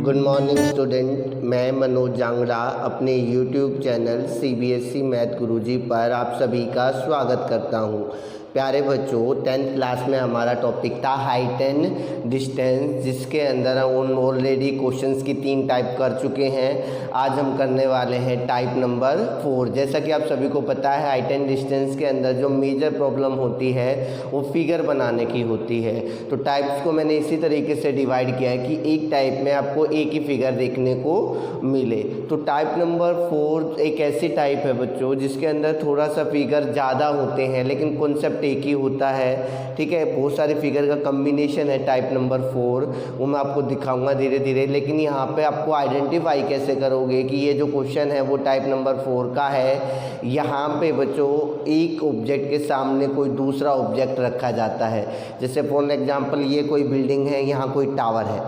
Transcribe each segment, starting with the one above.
Good morning student, मैं मनोज जांगड़ा अपने YouTube channel CBSE math गुरुजी पर आप सभी का स्वागत करता हूं। प्यारे बच्चों, 10th क्लास में हमारा टॉपिक था हाइट एंड डिस्टेंस, जिसके अंदर हम ऑलरेडी क्वेश्चंस की 3 टाइप कर चुके हैं। आज हम करने वाले हैं टाइप नंबर 4। जैसा कि आप सभी को पता है, हाइट एंड डिस्टेंस के अंदर जो मेजर प्रॉब्लम होती है वो फिगर बनाने की होती है। तो टाइप्स को मैंने इसी तरीके से डिवाइड किया है कि एक टाइप में आपको एक ही फिगर देखने को मिले। तो टाइप नंबर 4 एक ऐसी टाइप है बच्चों जिसके अंदर थोड़ा सा फिगर ज़्यादा होते हैं लेकिन कॉन्सेप्ट एक ही होता है। ठीक है, बहुत सारे फिगर का कम्बिनेशन है टाइप नंबर 4, वो मैं आपको दिखाऊंगा धीरे धीरे। लेकिन यहाँ पे आपको आइडेंटिफाई कैसे करोगे कि ये जो क्वेश्चन है वो टाइप नंबर 4 का है। यहाँ पे बच्चों एक ऑब्जेक्ट के सामने कोई दूसरा ऑब्जेक्ट रखा जाता है। जैसे फॉर एग्जांपल ये कोई बिल्डिंग है, यहाँ कोई टावर है,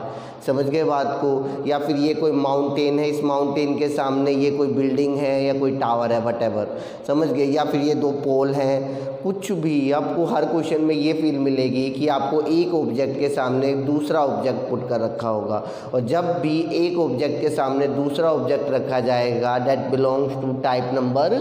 समझ गए बात को। या फिर ये कोई माउंटेन है, इस माउंटेन के सामने ये कोई बिल्डिंग है या कोई टावर है, वटेवर, समझ गए। या फिर ये 2 पोल हैं, कुछ भी आपको हर क्वेश्चन में ये फील मिलेगी कि आपको एक ऑब्जेक्ट के सामने दूसरा ऑब्जेक्ट पुट कर रखा होगा। और जब भी एक ऑब्जेक्ट के सामने दूसरा ऑब्जेक्ट रखा जाएगा that belongs to type number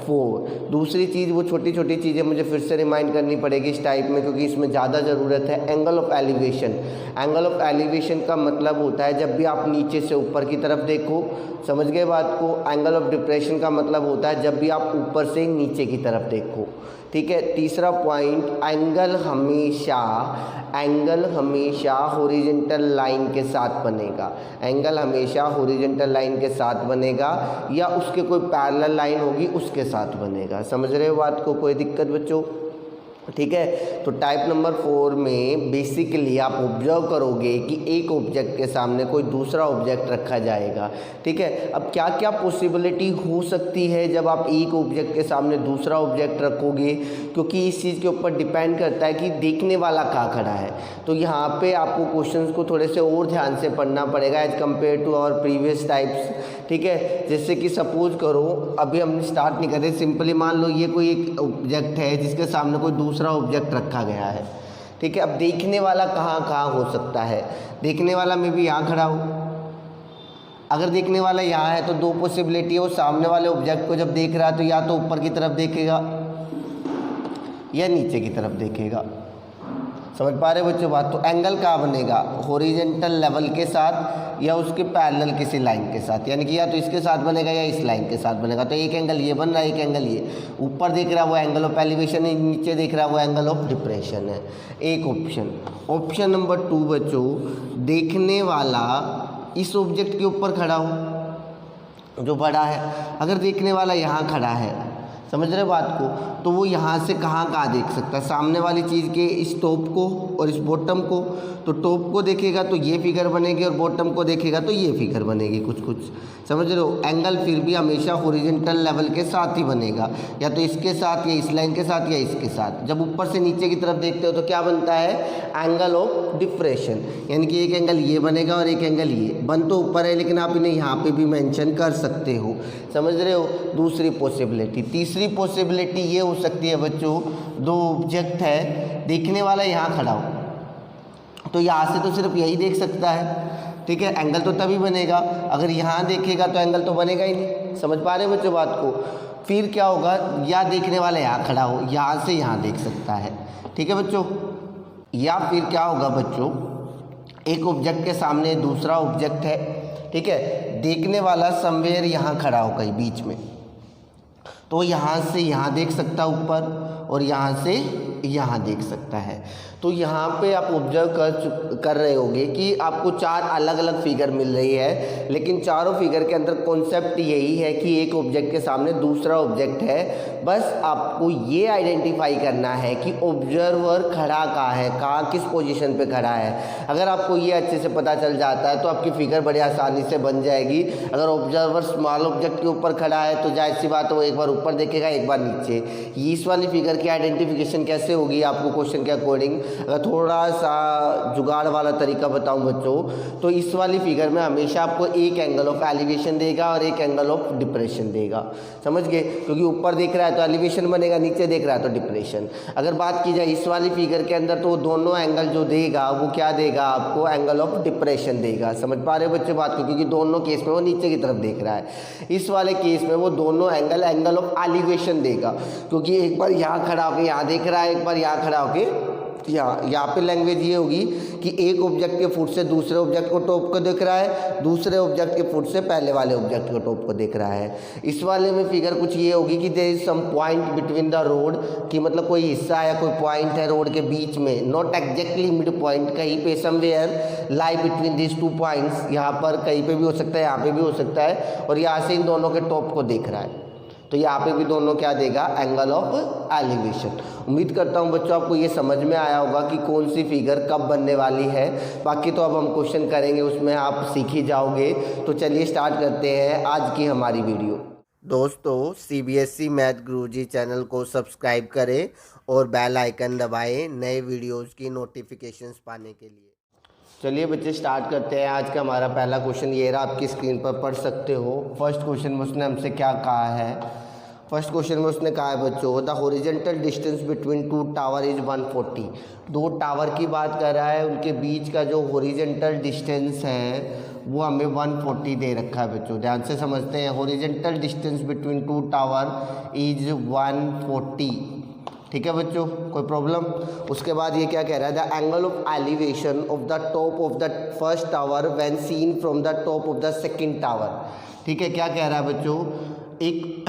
4। दूसरी चीज़, वो छोटी छोटी चीज़ें मुझे फिर से रिमाइंड करनी पड़ेगी इस टाइप में, क्योंकि इसमें ज़्यादा ज़रूरत है। Angle of elevation. Angle of elevation का मतलब होता है जब भी आप नीचे से ऊपर की तरफ देखो, समझ गए बात को। एंगल ऑफ डिप्रेशन का मतलब होता है जब भी आप ऊपर से नीचे की तरफ देखो। ठीक है। तीसरा पॉइंट, एंगल हमेशा हॉरिजॉन्टल लाइन के साथ बनेगा। एंगल हमेशा हॉरिजॉन्टल लाइन के साथ बनेगा या उसके कोई पैरेलल लाइन होगी उसके साथ बनेगा। समझ रहे हो बात को? कोई दिक्कत बच्चों? ठीक है। तो टाइप नंबर 4 में बेसिकली आप ऑब्जर्व करोगे कि एक ऑब्जेक्ट के सामने कोई दूसरा ऑब्जेक्ट रखा जाएगा। ठीक है। अब क्या क्या पॉसिबिलिटी हो सकती है जब आप एक ऑब्जेक्ट के सामने दूसरा ऑब्जेक्ट रखोगे, क्योंकि इस चीज़ के ऊपर डिपेंड करता है कि देखने वाला कहाँ खड़ा है। तो यहाँ पे आपको क्वेश्चंस को थोड़े से और ध्यान से पढ़ना पड़ेगा as compare to our previous types. ठीक है। जैसे कि सपोज करो, अभी हमने स्टार्ट नहीं करे, सिंपली मान लो ये कोई एक ऑब्जेक्ट है जिसके सामने कोई दूसरा ऑब्जेक्ट रखा गया है। ठीक है। अब देखने वाला कहाँ कहाँ हो सकता है? देखने वाला मैं भी यहाँ खड़ा हूँ। अगर देखने वाला यहाँ है तो 2 पॉसिबिलिटी है। वो सामने वाले ऑब्जेक्ट को जब देख रहा है तो या तो ऊपर की तरफ देखेगा या नीचे की तरफ देखेगा। समझ पा रहे बच्चों बात? तो एंगल कहाँ बनेगा? हॉरिजॉन्टल लेवल के साथ या उसके पैरेलल किसी लाइन के साथ, यानी कि या तो इसके साथ बनेगा या इस लाइन के साथ बनेगा। तो एक एंगल ये बन रहा है, एक एंगल ये। ऊपर देख रहा है वो एंगल ऑफ एलिवेशन है, नीचे देख रहा है वो एंगल ऑफ डिप्रेशन है। एक ऑप्शन। ऑप्शन नंबर 2 बच्चों, देखने वाला इस ऑब्जेक्ट के ऊपर खड़ा हो जो बड़ा है। अगर देखने वाला यहाँ खड़ा है, समझ रहे बात को, तो वो यहाँ से कहाँ कहाँ देख सकता है? सामने वाली चीज़ के इस टॉप को और इस बॉटम को। तो टॉप को देखेगा तो ये फिगर बनेगी और बॉटम को देखेगा तो ये फिगर बनेगी कुछ कुछ। समझ रहे हो? एंगल फिर भी हमेशा हॉरिजॉन्टल लेवल के साथ ही बनेगा, या तो इसके साथ या इस लाइन के साथ या इसके साथ। जब ऊपर से नीचे की तरफ देखते हो तो क्या बनता है? Angle of depression. यानी कि एक एंगल ये बनेगा और एक एंगल ये। बन तो ऊपर है लेकिन आप इन्हें यहाँ पे भी मेंशन कर सकते हो। समझ रहे हो? दूसरी पॉसिबिलिटी। तीसरी पॉसिबिलिटी ये हो सकती है बच्चों, 2 ऑब्जेक्ट है, देखने वाला यहाँ खड़ा हो तो यहाँ से तो सिर्फ यही देख सकता है। ठीक है। एंगल तो तभी बनेगा, अगर यहाँ देखेगा तो एंगल तो बनेगा ही नहीं। समझ पा रहे बच्चों बात को? फिर क्या होगा? या देखने वाला यहाँ खड़ा हो, यहाँ से यहाँ देख सकता है। ठीक है बच्चों। या फिर क्या होगा बच्चों, एक ऑब्जेक्ट के सामने दूसरा ऑब्जेक्ट है। ठीक है। देखने वाला समवेयर यहाँ खड़ा हो कहीं बीच में, तो यहाँ से यहाँ देख सकता है ऊपर और यहाँ से यहाँ देख सकता है। तो यहाँ पे आप ऑब्जर्व कर रहे होगे कि आपको 4 अलग अलग फिगर मिल रही है, लेकिन चारों फिगर के अंदर कॉन्सेप्ट यही है कि एक ऑब्जेक्ट के सामने दूसरा ऑब्जेक्ट है। बस आपको ये आइडेंटिफाई करना है कि ऑब्जर्वर खड़ा कहाँ है, कहाँ किस पोजीशन पे खड़ा है। अगर आपको ये अच्छे से पता चल जाता है तो आपकी फिगर बड़ी आसानी से बन जाएगी। अगर ऑब्जर्वर स्मॉल ऑब्जेक्ट के ऊपर खड़ा है तो जाहिर सी बात है वो एक बार ऊपर देखेगा एक बार नीचे। इस वाली फिगर की आइडेंटिफिकेशन कैसे होगी आपको क्वेश्चन के अकॉर्डिंग। अगर थोड़ा सा जुगाड़ वाला तरीका बताऊं बच्चों, तो इस वाली फिगर में हमेशा आपको एक एंगल ऑफ एलिवेशन देगा और एक एंगल ऑफ डिप्रेशन देगा, समझ गए? क्योंकि ऊपर देख रहा है तो एलिवेशन बनेगा, नीचे देख रहा है तो डिप्रेशन। अगर बात की जाए इस वाली फिगर के अंदर, तो दोनों एंगल जो देगा वो क्या देगा आपको, एंगल ऑफ डिप्रेशन देगा। समझ पा रहे हो बच्चे बात को? क्योंकि दोनों केस में वो नीचे की तरफ देख रहा है। इस वाले केस में वो दोनों एंगल ऑफ एलिवेशन देगा, क्योंकि एक बार यहाँ खड़ा होकर यहाँ देख रहा है, एक बार यहाँ खड़ा होकर यहाँ पे लैंग्वेज ये होगी कि एक ऑब्जेक्ट के फुट से दूसरे ऑब्जेक्ट को टॉप को देख रहा है, दूसरे ऑब्जेक्ट के फुट से पहले वाले ऑब्जेक्ट को टॉप को देख रहा है। इस वाले में फिगर कुछ ये होगी कि there is some point between the road, कि मतलब कोई हिस्सा या कोई पॉइंट है रोड के बीच में, नॉट एग्जैक्टली मिड पॉइंट, कहीं पे somewhere lie between this two points, यहाँ पर कहीं पे भी हो सकता है, यहाँ पे भी हो सकता है, और यहाँ से इन दोनों के टॉप को देख रहा है। तो यहाँ पे भी दोनों क्या देगा, एंगल ऑफ एलिवेशन। उम्मीद करता हूँ बच्चों आपको ये समझ में आया होगा कि कौन सी फिगर कब बनने वाली है। बाकी तो अब हम क्वेश्चन करेंगे, उसमें आप सीख ही जाओगे। तो चलिए स्टार्ट करते हैं आज की हमारी वीडियो। दोस्तों CBSE मैथ गुरुजी चैनल को सब्सक्राइब करें और बेल आइकन दबाएं नए वीडियोज़ की नोटिफिकेशंस पाने के लिए। चलिए बच्चे स्टार्ट करते हैं। आज का हमारा पहला क्वेश्चन ये रहा, आपकी स्क्रीन पर पढ़ सकते हो। फर्स्ट क्वेश्चन में उसने हमसे क्या कहा है? फर्स्ट क्वेश्चन में उसने कहा है बच्चों, the horizontal distance between two tower is 140। दो टावर की बात कर रहा है, उनके बीच का जो हॉरिजॉन्टल डिस्टेंस है वो हमें 140 दे रखा है बच्चों। ध्यान से समझते हैं, horizontal distance between two tower is 140। ठीक है बच्चों, कोई प्रॉब्लम? उसके बाद ये क्या कह रहा है, the angle of elevation of the top of the first tower when seen from the top of the second tower. ठीक है, क्या कह रहा है बच्चों, एक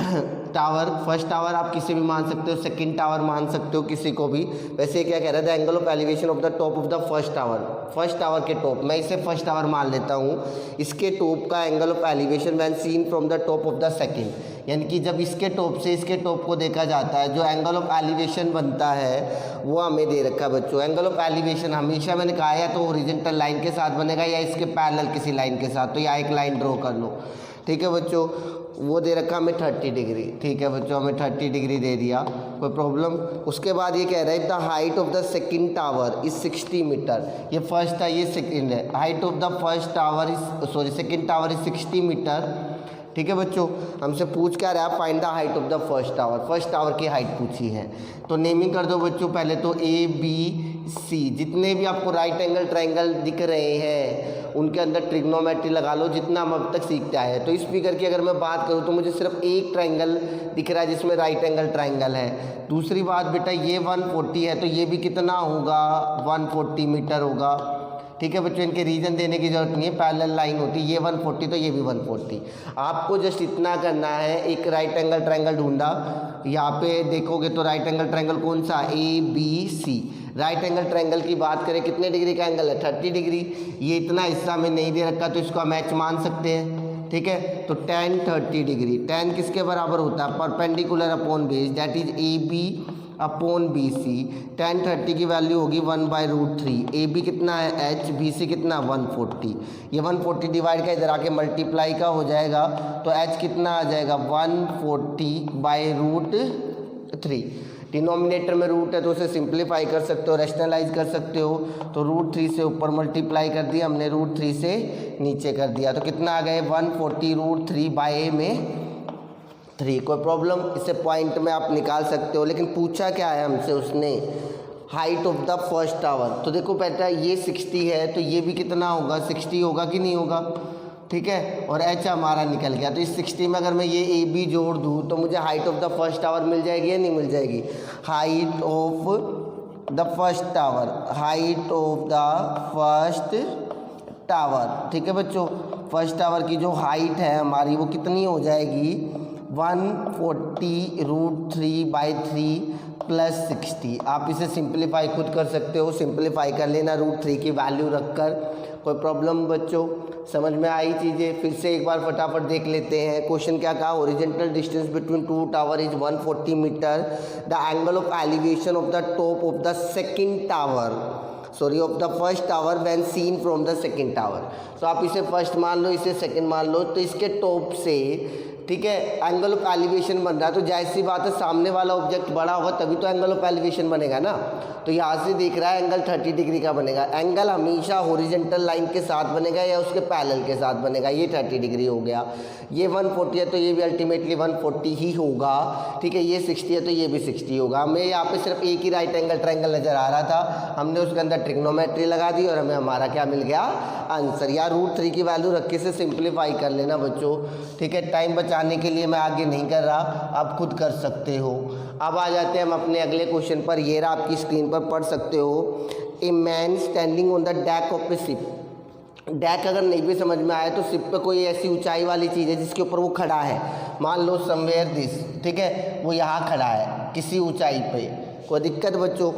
टावर, फर्स्ट टावर आप किसी भी मान सकते हो, सेकंड टावर मान सकते हो किसी को भी। वैसे क्या कह रहा है, the angle of elevation of the top of the first tower, first tower के टॉप, मैं इसे फर्स्ट टावर मान लेता हूँ, इसके टॉप का angle of elevation when seen from the top of the second, यानी कि जब इसके टॉप से इसके टॉप को देखा जाता है, जो एंगल ऑफ एलिवेशन बनता है वो हमें दे रखा है बच्चों। एंगल ऑफ एलिवेशन हमेशा मैंने कहा है तो हॉरिजॉन्टल लाइन के साथ बनेगा या इसके पैरेलल किसी लाइन के साथ, तो यहाँ एक लाइन ड्रॉ कर लो। ठीक है बच्चों, वो दे रखा हमें 30 डिग्री। ठीक है बच्चों, हमें 30 डिग्री दे दिया, कोई प्रॉब्लम? उसके बाद ये कह रहा है the height of the second tower is 60 metre. ये फर्स्ट था, ये सेकंड है। Height of the first tower is second tower is 60 metre. ठीक है बच्चों, हमसे पूछ क्या रहा है, find the height of the first tower. First tower की हाइट पूछी है, तो नेमिंग कर दो बच्चों। पहले तो ABC, जितने भी आपको राइट एंगल ट्रायंगल दिख रहे हैं उनके अंदर ट्रिग्नोमेट्री लगा लो, जितना हम अब तक सीखते आए हैं। तो इस फिगर की अगर मैं बात करूँ तो मुझे सिर्फ एक ट्रायंगल दिख रहा है जिसमें राइट एंगल ट्रायंगल है। दूसरी बात बेटा, ये 140 है तो ये भी कितना होगा, 140 मीटर होगा। ठीक है बच्चों, इनके रीजन देने की जरूरत नहीं है, पैरेलल लाइन होती है, ये 140 तो ये भी 140। आपको जस्ट इतना करना है, एक राइट एंगल ट्रायंगल ढूंढा, यहाँ पे देखोगे तो राइट एंगल ट्रायंगल कौन सा, ABC। राइट एंगल ट्रायंगल की बात करें कितने डिग्री का एंगल है, 30 डिग्री। ये इतना हिस्सा में नहीं दे रखा तो इसको हम H मान सकते हैं। ठीक है, तो tan 30 डिग्री, tan किसके बराबर होता है, perpendicular upon base, that is AB upon BC। tan 30 की वैल्यू होगी 1/√3। AB कितना है H, BC कितना 140। ये 140 डिवाइड का इधर आके मल्टीप्लाई का हो जाएगा, तो H कितना आ जाएगा 140/√3। डिनोमिनेटर में रूट है तो उसे सिंप्लीफाई कर सकते हो, रैशनलाइज कर सकते हो। तो √3 से ऊपर मल्टीप्लाई कर दिया हमने, √3 से नीचे कर दिया, तो कितना आ गए 140√3/a में 3। कोई प्रॉब्लम? इसे पॉइंट में आप निकाल सकते हो। लेकिन पूछा क्या है हमसे उसने, height of the first tower. तो देखो बेटा ये 60 है तो ये भी कितना होगा, 60 होगा कि नहीं होगा? ठीक है, और H हमारा निकल गया, तो इस 60 में अगर मैं ये AB जोड़ दूँ तो मुझे height of the first tower मिल जाएगी या नहीं मिल जाएगी? Height of the first tower, height of the first tower. ठीक है बच्चों, फर्स्ट टावर की जो हाइट है हमारी वो कितनी हो जाएगी, 140√3/3 + 60। आप इसे सिंप्लीफाई खुद कर सकते हो, सिंप्लीफाई कर लेना √3 की वैल्यू रखकर। कोई प्रॉब्लम बच्चों? समझ में आई चीज़ें? फिर से एक बार फटाफट देख लेते हैं। क्वेश्चन क्या कहा, horizontal distance between two tower is 140 metre. The angle of elevation of the top of the second tower, sorry of the first tower when seen from the second tower. तो आप इसे फर्स्ट मान लो, इसे second मान लो, तो इसके top से ठीक है, एंगल ऑफ एलिवेशन बन रहा है, तो जाहिर सी बात है सामने वाला ऑब्जेक्ट बड़ा होगा तभी तो एंगल ऑफ एलिवेशन बनेगा ना। तो यहाँ से दिख रहा है एंगल 30 डिग्री का बनेगा। एंगल हमेशा हॉरिजॉन्टल लाइन के साथ बनेगा या उसके पैरेलल के साथ बनेगा, ये 30 डिग्री हो गया। ये 140 है तो ये भी अल्टीमेटली 140 ही होगा, ठीक है। ये 60 है तो ये भी 60 होगा। हमें यहाँ पे सिर्फ एक ही राइट एंगल ट्रायंगल नजर आ रहा था, हमने उसके अंदर ट्रिग्नोमेट्री लगा दी और हमें हमारा क्या मिल गया, आंसर। या √3 की वैल्यू रख के से सिंप्लीफाई कर लेना बच्चों, ठीक है। टाइम बचाने के लिए मैं आगे नहीं कर रहा, आप खुद कर सकते हो। अब आ जाते हैं हम अपने अगले क्वेश्चन पर। ये रहा आपकी स्क्रीन पर, पढ़ सकते हो। A man standing on the deck of A ship. Deck अगर नहीं भी समझ में आए तो शिप पे कोई ऐसी ऊंचाई वाली चीज़ है जिसके ऊपर वो खड़ा है, मान लो समवेयर दिस, ठीक है, वो यहाँ खड़ा है किसी ऊंचाई पे, कोई दिक्कत बच्चों।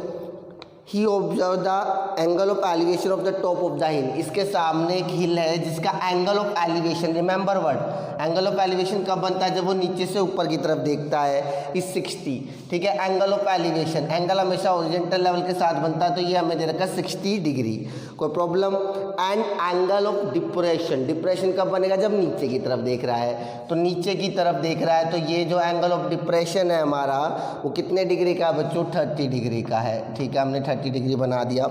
He observe the angle of elevation of the top of the hill. इसके सामने एक हिल है जिसका angle of elevation, remember word, angle of elevation कब बनता है, जब वो नीचे से ऊपर की तरफ देखता है, इस 60, ठीक है। एंगल ऑफ एलिवेशन, एंगल हमेशा हॉरिजॉन्टल लेवल के साथ बनता है, तो ये हमें दे रखा है 60 डिग्री, कोई problem. And angle of depression, depression कब बनेगा, जब नीचे की तरफ देख रहा है, तो नीचे की तरफ देख रहा है, तो ये जो एंगल ऑफ डिप्रेशन है हमारा वो कितने डिग्री का है बच्चों, 30 डिग्री का है, ठीक है। हमने 30 डिग्री बना दिया।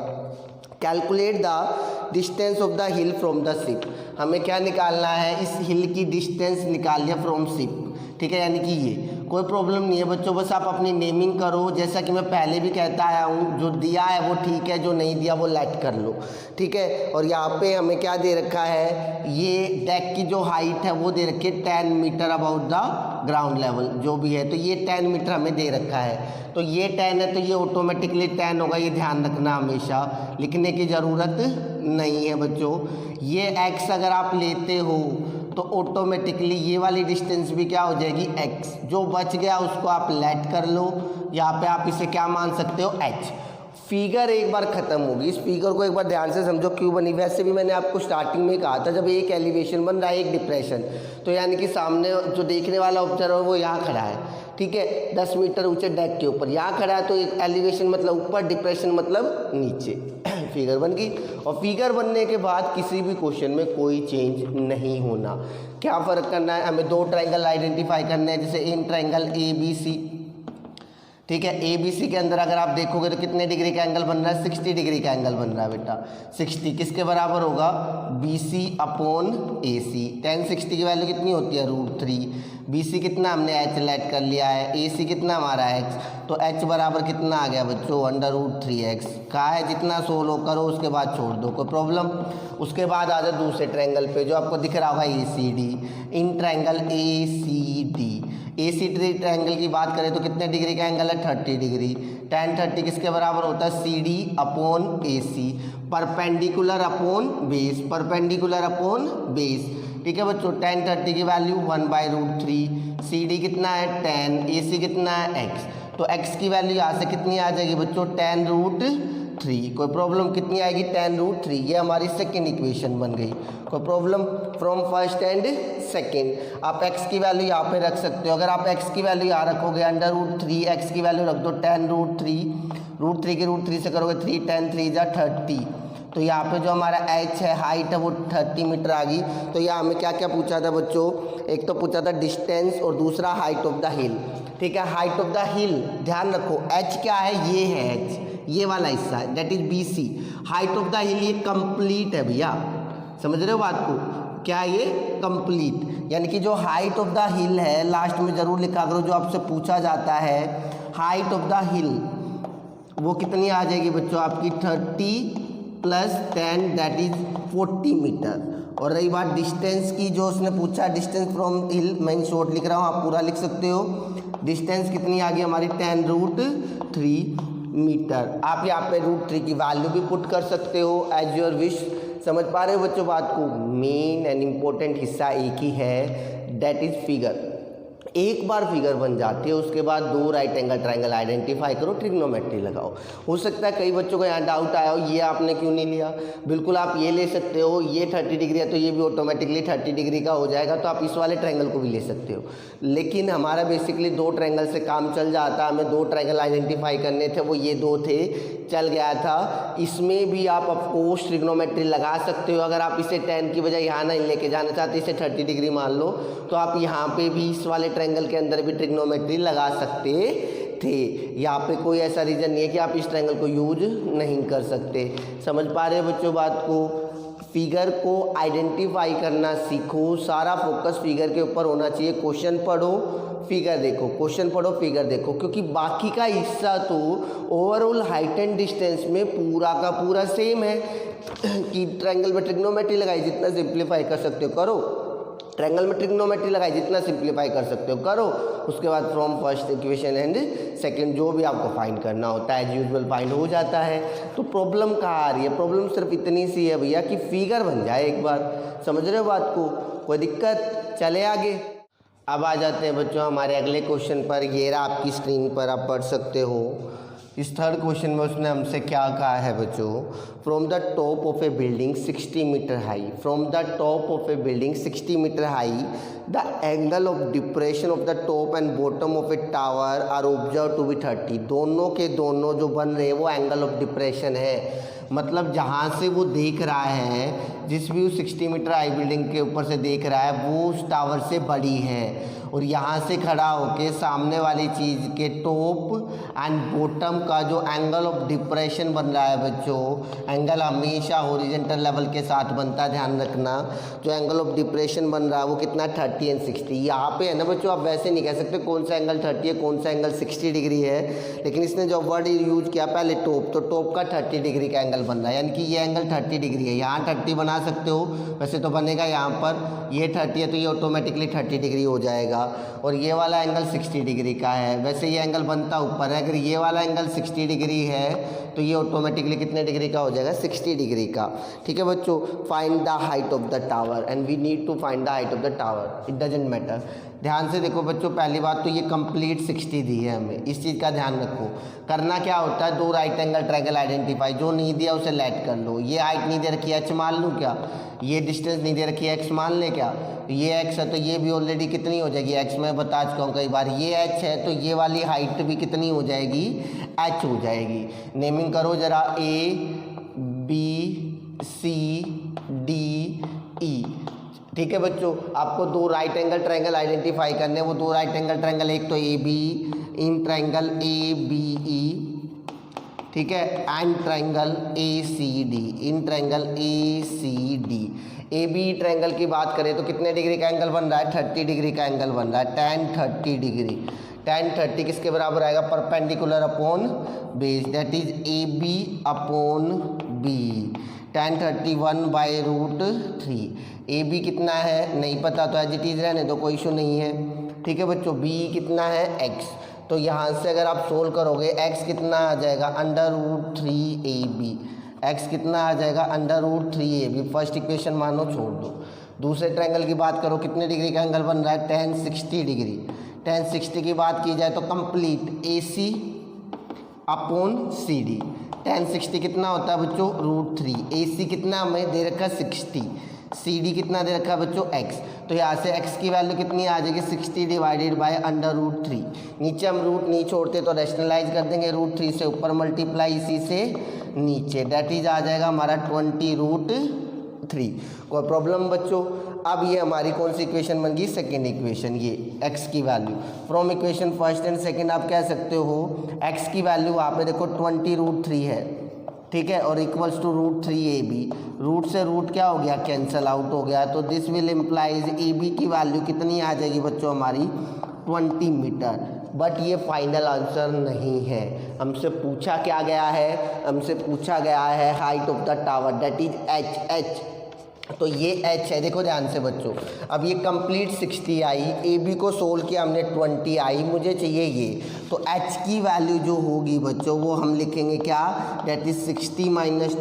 Calculate the distance of the hill from the ship. हमें क्या निकालना है, इस हिल की डिस्टेंस निकाल लिया फ्रॉम शिप, ठीक है, यानी कि ये कोई प्रॉब्लम नहीं है बच्चों, बस आप अपनी नेमिंग करो, जैसा कि मैं पहले भी कहता आया हूँ, जो दिया है वो ठीक है, जो नहीं दिया वो लेट कर लो, ठीक है। और यहाँ पे हमें क्या दे रखा है, ये डेक की जो हाइट है वो दे रखी है 10 metre about the ground level, जो भी है, तो ये 10 मीटर हमें दे रखा है। तो ये 10 है तो ये ऑटोमेटिकली 10 होगा, ये ध्यान रखना, हमेशा लिखने की ज़रूरत नहीं है बच्चों। ये x अगर आप लेते हो तो ऑटोमेटिकली ये वाली डिस्टेंस भी क्या हो जाएगी, x। जो बच गया उसको आप लेट कर लो, यहाँ पे आप इसे क्या मान सकते हो, h। फिगर एक बार ख़त्म होगी, इस फिगर को एक बार ध्यान से समझो क्यों बनी। वैसे भी मैंने आपको स्टार्टिंग में कहा था, जब एक एलिवेशन बन रहा है, एक डिप्रेशन, तो यानी कि सामने जो देखने वाला ऑब्जर्वर है वो यहाँ खड़ा है, ठीक है, 10 मीटर ऊंचे डेक के ऊपर यहाँ खड़ा है, तो एक एलिवेशन मतलब ऊपर, डिप्रेशन मतलब नीचे, फिगर बन गई। और फिगर बनने के बाद किसी भी क्वेश्चन में कोई चेंज नहीं होना। क्या फ़र्क करना है, हमें 2 ट्रायंगल आइडेंटिफाई करने हैं, जैसे इन ट्रायंगल ABC, ठीक है। ABC के अंदर अगर आप देखोगे तो कितने डिग्री का एंगल बन रहा है, 60 डिग्री का एंगल बन रहा है बेटा। 60 किसके बराबर होगा, BC अपॉन AC। tan 60 की वैल्यू कितनी होती है, √3। BC कितना हमने h लेट कर लिया है, AC कितना हमारा x, तो h बराबर कितना आ गया बच्चों, √3x। कहा है जितना सोल्व करो उसके बाद छोड़ दो, कोई प्रॉब्लम। उसके बाद आ जाओ दूसरे ट्रायंगल पे जो आपको दिख रहा होगा ACD, in triangle ACD। ACD triangle की बात करें तो कितने डिग्री का एंगल है, 30 डिग्री। tan 30 किसके बराबर होता है, CD upon AC, perpendicular upon base, perpendicular upon base, ठीक है बच्चों। tan 30 की वैल्यू 1/√3, CD कितना है 10, AC कितना है x, तो x की वैल्यू यहाँ से कितनी आ जाएगी बच्चों, tan√3। कोई प्रॉब्लम, कितनी आएगी, tan√3। ये हमारी सेकेंड इक्वेशन बन गई, कोई problem. From first and second आप x की वैल्यू यहाँ पे रख सकते हो। अगर आप x की वैल्यू यहाँ रखोगे, √3, x की वैल्यू रख दो tan√3, √3 के √3 से करोगे 3, tan 3 जा 30, तो यहाँ पे जो हमारा h है, हाइट है, वो 30 मीटर आ गई। तो यहाँ हमें क्या क्या पूछा था बच्चों, एक तो पूछा था डिस्टेंस और दूसरा हाइट ऑफ द हिल, ठीक है। हाइट ऑफ द हिल ध्यान रखो, h क्या है, ये है h, ये वाला हिस्सा है, that is BC। Height of the हिल ये कंप्लीट है भैया, समझ रहे हो बात को, क्या ये कंप्लीट, यानी कि जो हाइट ऑफ द हिल है, लास्ट में जरूर लिखा करो, जो आपसे पूछा जाता है हाइट ऑफ द हिल वो कितनी आ जाएगी बच्चों, आपकी 30 + 10 दैट इज 40 मीटर। और रही बात डिस्टेंस की, जो उसने पूछा डिस्टेंस फ्रॉम हिल, मैं शॉर्ट लिख रहा हूँ, आप पूरा लिख सकते हो। डिस्टेंस कितनी आ गई हमारी, tan√3 मीटर। आप यहाँ पे √3 की वैल्यू भी पुट कर सकते हो एज योर विश। समझ पा रहे हो बच्चों बात को, मेन एंड इम्पोर्टेंट हिस्सा एक ही है, दैट इज फिगर। एक बार फिगर बन जाती है उसके बाद दो राइट एंगल ट्रायंगल आइडेंटिफाई करो, ट्रिग्नोमेट्री लगाओ। हो सकता है कई बच्चों को यहाँ डाउट आया हो ये आपने क्यों नहीं लिया, बिल्कुल आप ये ले सकते हो, ये 30 डिग्री है तो ये भी ऑटोमेटिकली 30 डिग्री का हो जाएगा, तो आप इस वाले ट्रायंगल को भी ले सकते हो। लेकिन हमारा बेसिकली दो ट्रायंगल से काम चल जाता, हमें दो ट्रायंगल आइडेंटिफाई करने थे, वो ये दो थे, चल गया था। इसमें भी आप ऑफकोर्स ट्रिग्नोमेट्री लगा सकते हो। अगर आप इसे 10 की बजाय यहाँ नहीं लेके जाना चाहते, इसे 30 डिग्री मान लो, तो आप यहाँ पे भी इस वाले ट्रायंगल के अंदर भी ट्रिग्नोमेट्री लगा सकते थे। यहाँ पे कोई ऐसा रीज़न नहीं है कि आप इस ट्रायंगल को यूज नहीं कर सकते। समझ पा रहे हो बच्चों बात को? फिगर को आइडेंटिफाई करना सीखो, सारा फोकस फिगर के ऊपर होना चाहिए। क्वेश्चन पढ़ो, फिगर देखो, क्वेश्चन पढ़ो, फिगर देखो, क्योंकि बाकी का हिस्सा तो ओवरऑल हाइट एंड डिस्टेंस में पूरा का पूरा सेम है कि ट्रायंगल में ट्रिग्नोमेट्री लगाई, जितना सिंप्लीफाई कर सकते हो करो, ट्रायंगल में ट्रिग्नोमेट्री लगाई, जितना सिंप्लीफाई कर सकते हो करो। उसके बाद from first equation and second जो भी आपको फाइंड करना होता है एज यूजुअल फाइंड हो जाता है। तो प्रॉब्लम कहाँ आ रही है? प्रॉब्लम सिर्फ इतनी सी है भैया कि फिगर बन जाए एक बार। समझ रहे हो बात को? कोई दिक्कत? चले आगे। अब आ जाते हैं बच्चों हमारे अगले क्वेश्चन पर। ये रहा आपकी स्क्रीन पर, आप पढ़ सकते हो। इस थर्ड क्वेश्चन में उसने हमसे क्या कहा है बच्चों? From the top of a building 60 metre high, from the top of a building 60 metre high the angle of depression of the top and bottom of a tower are observe to be 30। दोनों के दोनों जो बन रहे हैं वो angle of depression है। मतलब जहाँ से वो देख रहा है, जिस भी 60 मीटर हाई बिल्डिंग के ऊपर से देख रहा है वो उस टावर से बड़ी है, और यहाँ से खड़ा होके सामने वाली चीज़ के टॉप एंड बॉटम का जो एंगल ऑफ डिप्रेशन बन रहा है बच्चों, एंगल हमेशा हॉरिजॉन्टल लेवल के साथ बनता है, ध्यान रखना। जो एंगल ऑफ डिप्रेशन बन रहा है वो कितना 30 एंड 60। यहाँ पे है ना बच्चों, आप वैसे नहीं कह सकते कौन सा एंगल 30 है कौन सा एंगल 60 डिग्री है, लेकिन इसने जो वर्ड यूज किया पहले टॉप, तो टॉप का 30 डिग्री का एंगल बन रहा है, यानी कि ये एंगल 30 डिग्री है। यहाँ 30 बना सकते हो, वैसे तो बनेगा यहाँ पर ये 30 है तो ये ऑटोमेटिकली 30 डिग्री हो जाएगा, और ये वाला एंगल 60 डिग्री का है, वैसे ये एंगल बनता ऊपर है। अगर ये वाला एंगल 60 डिग्री है तो ये ऑटोमेटिकली कितने डिग्री का हो जाएगा? 60 डिग्री का। ठीक है बच्चों, find the height of the tower and we need to find the height of the tower, it doesn't matter. ध्यान से देखो बच्चों, पहली बात तो ये कंप्लीट 60 दी है हमें, इस चीज़ का ध्यान रखो। करना क्या होता है, दो राइट एंगल ट्रायंगल आइडेंटिफाई, जो नहीं दिया उसे लेट कर लो। ये हाइट नहीं दे रखी है, एच मान लूँ क्या? ये डिस्टेंस नहीं दे रखी है, एक्स मान ले क्या? ये एक्स है तो ये भी ऑलरेडी कितनी हो जाएगी? एक्स। मैं बता चुका हूँ कई बार, ये एच है तो ये वाली हाइट भी कितनी हो जाएगी? एच हो जाएगी। नेमिंग करो जरा, A B C D E. ठीक है बच्चों, आपको दो राइट एंगल ट्रायंगल आइडेंटिफाई करने हैं। वो दो राइट एंगल ट्रायंगल, एक तो A B, in triangle A B E, ठीक है, and triangle A C D, in triangle A C D. A B triangle की बात करें तो कितने डिग्री का एंगल बन रहा है? 30 डिग्री का एंगल बन रहा है, tan 30 डिग्री। tan 30 किसके बराबर आएगा? Perpendicular upon base, that is A B upon B. tan 31/√3। A B कितना है नहीं पता तो एज इट इज रहने दो, कोई इशू नहीं है। ठीक है बच्चों, बी कितना है? एक्स। तो यहाँ से अगर आप सोल्व करोगे x कितना आ जाएगा? √3ab। x कितना आ जाएगा? √3ab। फर्स्ट इक्वेशन मानो, छोड़ दो। दूसरे ट्रायंगल की बात करो, कितने डिग्री का एंगल बन रहा है? tan 60 degree. tan 60 की बात की जाए तो complete AC upon CD। tan 60 कितना होता है बच्चों? √3। AC कितना हमें दे रखा? 60। CD कितना दे रखा है बच्चों? x। तो यहाँ से x की वैल्यू कितनी आ जाएगी? 60 डिवाइडेड बाय √3। नीचे हम रूट नहीं छोड़ते तो रैशनलाइज कर देंगे, √3 से ऊपर मल्टीप्लाई इसी से नीचे, दैट इज आ जाएगा हमारा 20√3। कोई प्रॉब्लम बच्चों? अब ये हमारी कौन सी इक्वेशन बन गई? Second equation. ये x की value from equation first and second आप कह सकते हो x की वैल्यू वहाँ पे देखो 20√3 है, ठीक है, और इक्वल्स टू √3ab। रूट से रूट क्या हो गया? कैंसल आउट हो गया। तो दिस विल इम्प्लाइज ab की वैल्यू कितनी आ जाएगी बच्चों? हमारी 20 मीटर। बट ये फाइनल आंसर नहीं है। हमसे पूछा क्या गया है? हमसे पूछा गया है height of the tower, that is h। तो ये h है, देखो ध्यान से बच्चों। अब ये कंप्लीट 60 आई, ए बी को सोल्व किया हमने 20 आई, मुझे चाहिए ये। तो h की वैल्यू जो होगी बच्चों वो हम लिखेंगे क्या? That is 60 -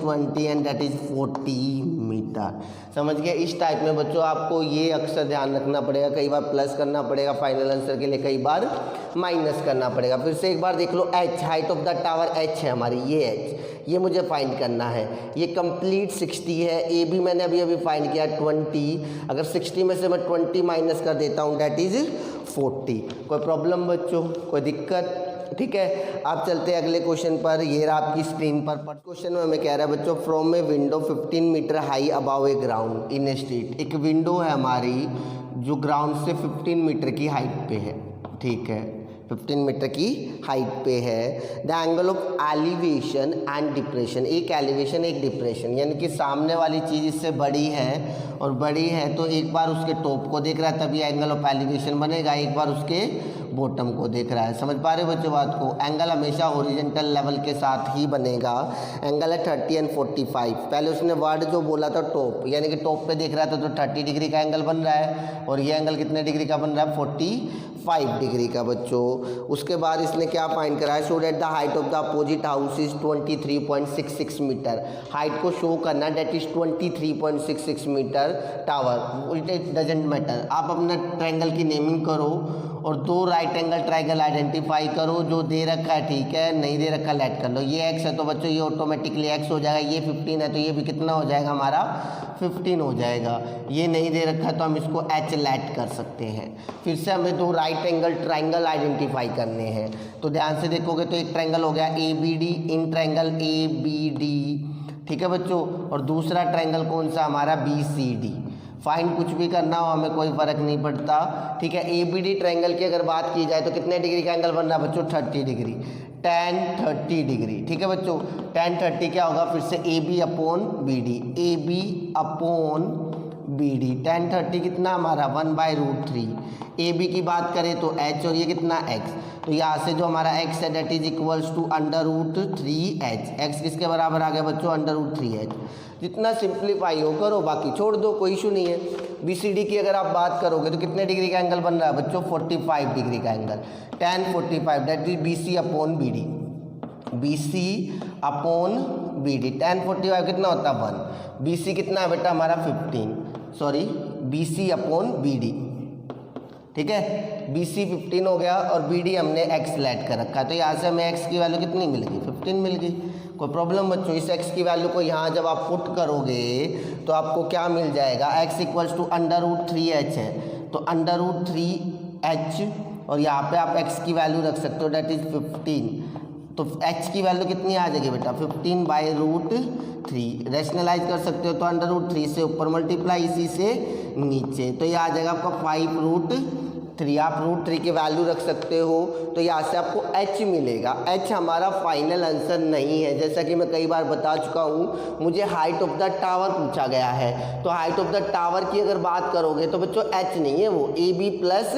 20 and that is 40 metre. Centimetre. समझ गए? इस टाइप में बच्चों आपको ये अक्सर ध्यान रखना पड़ेगा, कई बार प्लस करना पड़ेगा फाइनल आंसर के लिए, कई बार माइनस करना पड़ेगा। फिर से एक बार देख लो, H height of the tower H है हमारी, ये एच, ये मुझे फाइंड करना है। ये कंप्लीट 60 है, ए भी मैंने अभी अभी फाइंड किया 20, अगर 60 में से मैं 20 माइनस कर देता हूँ दैट इज 40। कोई प्रॉब्लम बच्चों, कोई दिक्कत? ठीक है, आप चलते हैं अगले क्वेश्चन पर। ये रहा आपकी स्क्रीन पर क्वेश्चन में हमें कह रहा है बच्चों, from a window 15 metre high above a ground in a street. एक विंडो है हमारी जो ग्राउंड से 15 मीटर की हाइट पे है, ठीक है, 15 मीटर की हाइट पे है। The angle of elevation and depression, एक एलिवेशन एक डिप्रेशन, यानी कि सामने वाली चीज़ इससे बड़ी है और बड़ी है तो एक बार उसके टॉप को देख रहा है तभी एंगल ऑफ एलिवेशन बनेगा, एक बार उसके बॉटम को देख रहा है। समझ पा रहे हो बच्चों बात को? एंगल हमेशा हॉरिजॉन्टल लेवल के साथ ही बनेगा। एंगल है 30 एंड 45। पहले उसने वर्ड जो बोला था टॉप, यानी कि टॉप पे देख रहा था तो 30 डिग्री का एंगल बन रहा है, और ये एंगल कितने डिग्री का बन रहा है? 45 डिग्री का बच्चों। उसके बाद इसने क्या फाइंड करा है? Show that the height of the opposite house is 23.66 metre. Height को शो करना, that is 23.66 metre tower. It doesn't matter, आप अपना ट्रायंगल की नेमिंग करो और दो राइट एंगल ट्रायंगल आइडेंटिफाई करो। जो दे रखा है ठीक है, नहीं दे रखा लेट कर लो। ये x है तो बच्चों ये ऑटोमेटिकली x हो जाएगा, ये 15 है तो ये भी कितना हो जाएगा हमारा? 15 हो जाएगा। ये नहीं दे रखा तो हम इसको h लेट कर सकते हैं। फिर से हमें दो राइट एंगल ट्रायंगल आइडेंटिफाई करने हैं, तो ध्यान से देखोगे तो एक ट्रायंगल हो गया ABD, इन ट्रायंगल ABD, ठीक है बच्चों, और दूसरा ट्रायंगल कौन सा हमारा? BCD। फाइंड कुछ भी करना हो हमें कोई फ़र्क नहीं पड़ता, ठीक है। ABD ट्रायंगल की अगर बात की जाए तो कितने डिग्री का एंगल बन रहा है बच्चों? 30 डिग्री, tan 30 डिग्री, ठीक है बच्चों। tan 30 क्या होगा? फिर से AB upon BD, AB upon BD। tan 30 कितना हमारा? 1/√3। AB की बात करें तो h, और ये कितना x, तो यहाँ से जो हमारा x है that is equals to √3h। x किसके बराबर आ गया बच्चों? √3h। जितना सिंप्लीफाई हो करो, बाकी छोड़ दो, कोई इशू नहीं है। BCD की अगर आप बात करोगे तो कितने डिग्री का एंगल बन रहा है बच्चों? 45 डिग्री का angle. tan 45 that is BC upon BD, BC upon BD। tan 45 कितना होता है? 1। BC कितना है बेटा हमारा? 15, सॉरी BC अपॉन BD, ठीक है। BC 15 हो गया और BD हमने x लेट कर रखा है, तो यहाँ से हमें x की वैल्यू कितनी मिल गई? 15 मिल गई। कोई प्रॉब्लम बच्चों? इस x की वैल्यू को यहाँ जब आप पुट करोगे तो आपको क्या मिल जाएगा? x इक्वल्स टू √3h है, तो √3h, और यहाँ पे आप x की वैल्यू रख सकते हो दैट इज 15। तो h की वैल्यू कितनी आ जाएगी बेटा? 15/√3। रेशनलाइज कर सकते हो तो √3 से ऊपर मल्टीप्लाई इसी से नीचे, तो ये आ जाएगा आपका 5√3। आप √3 की वैल्यू रख सकते हो, तो यहाँ से आपको h मिलेगा। h हमारा फाइनल आंसर नहीं है, जैसा कि मैं कई बार बता चुका हूँ। मुझे हाइट ऑफ द टावर पूछा गया है, तो हाइट ऑफ द टावर की अगर बात करोगे तो बच्चों h नहीं है, वो AB प्लस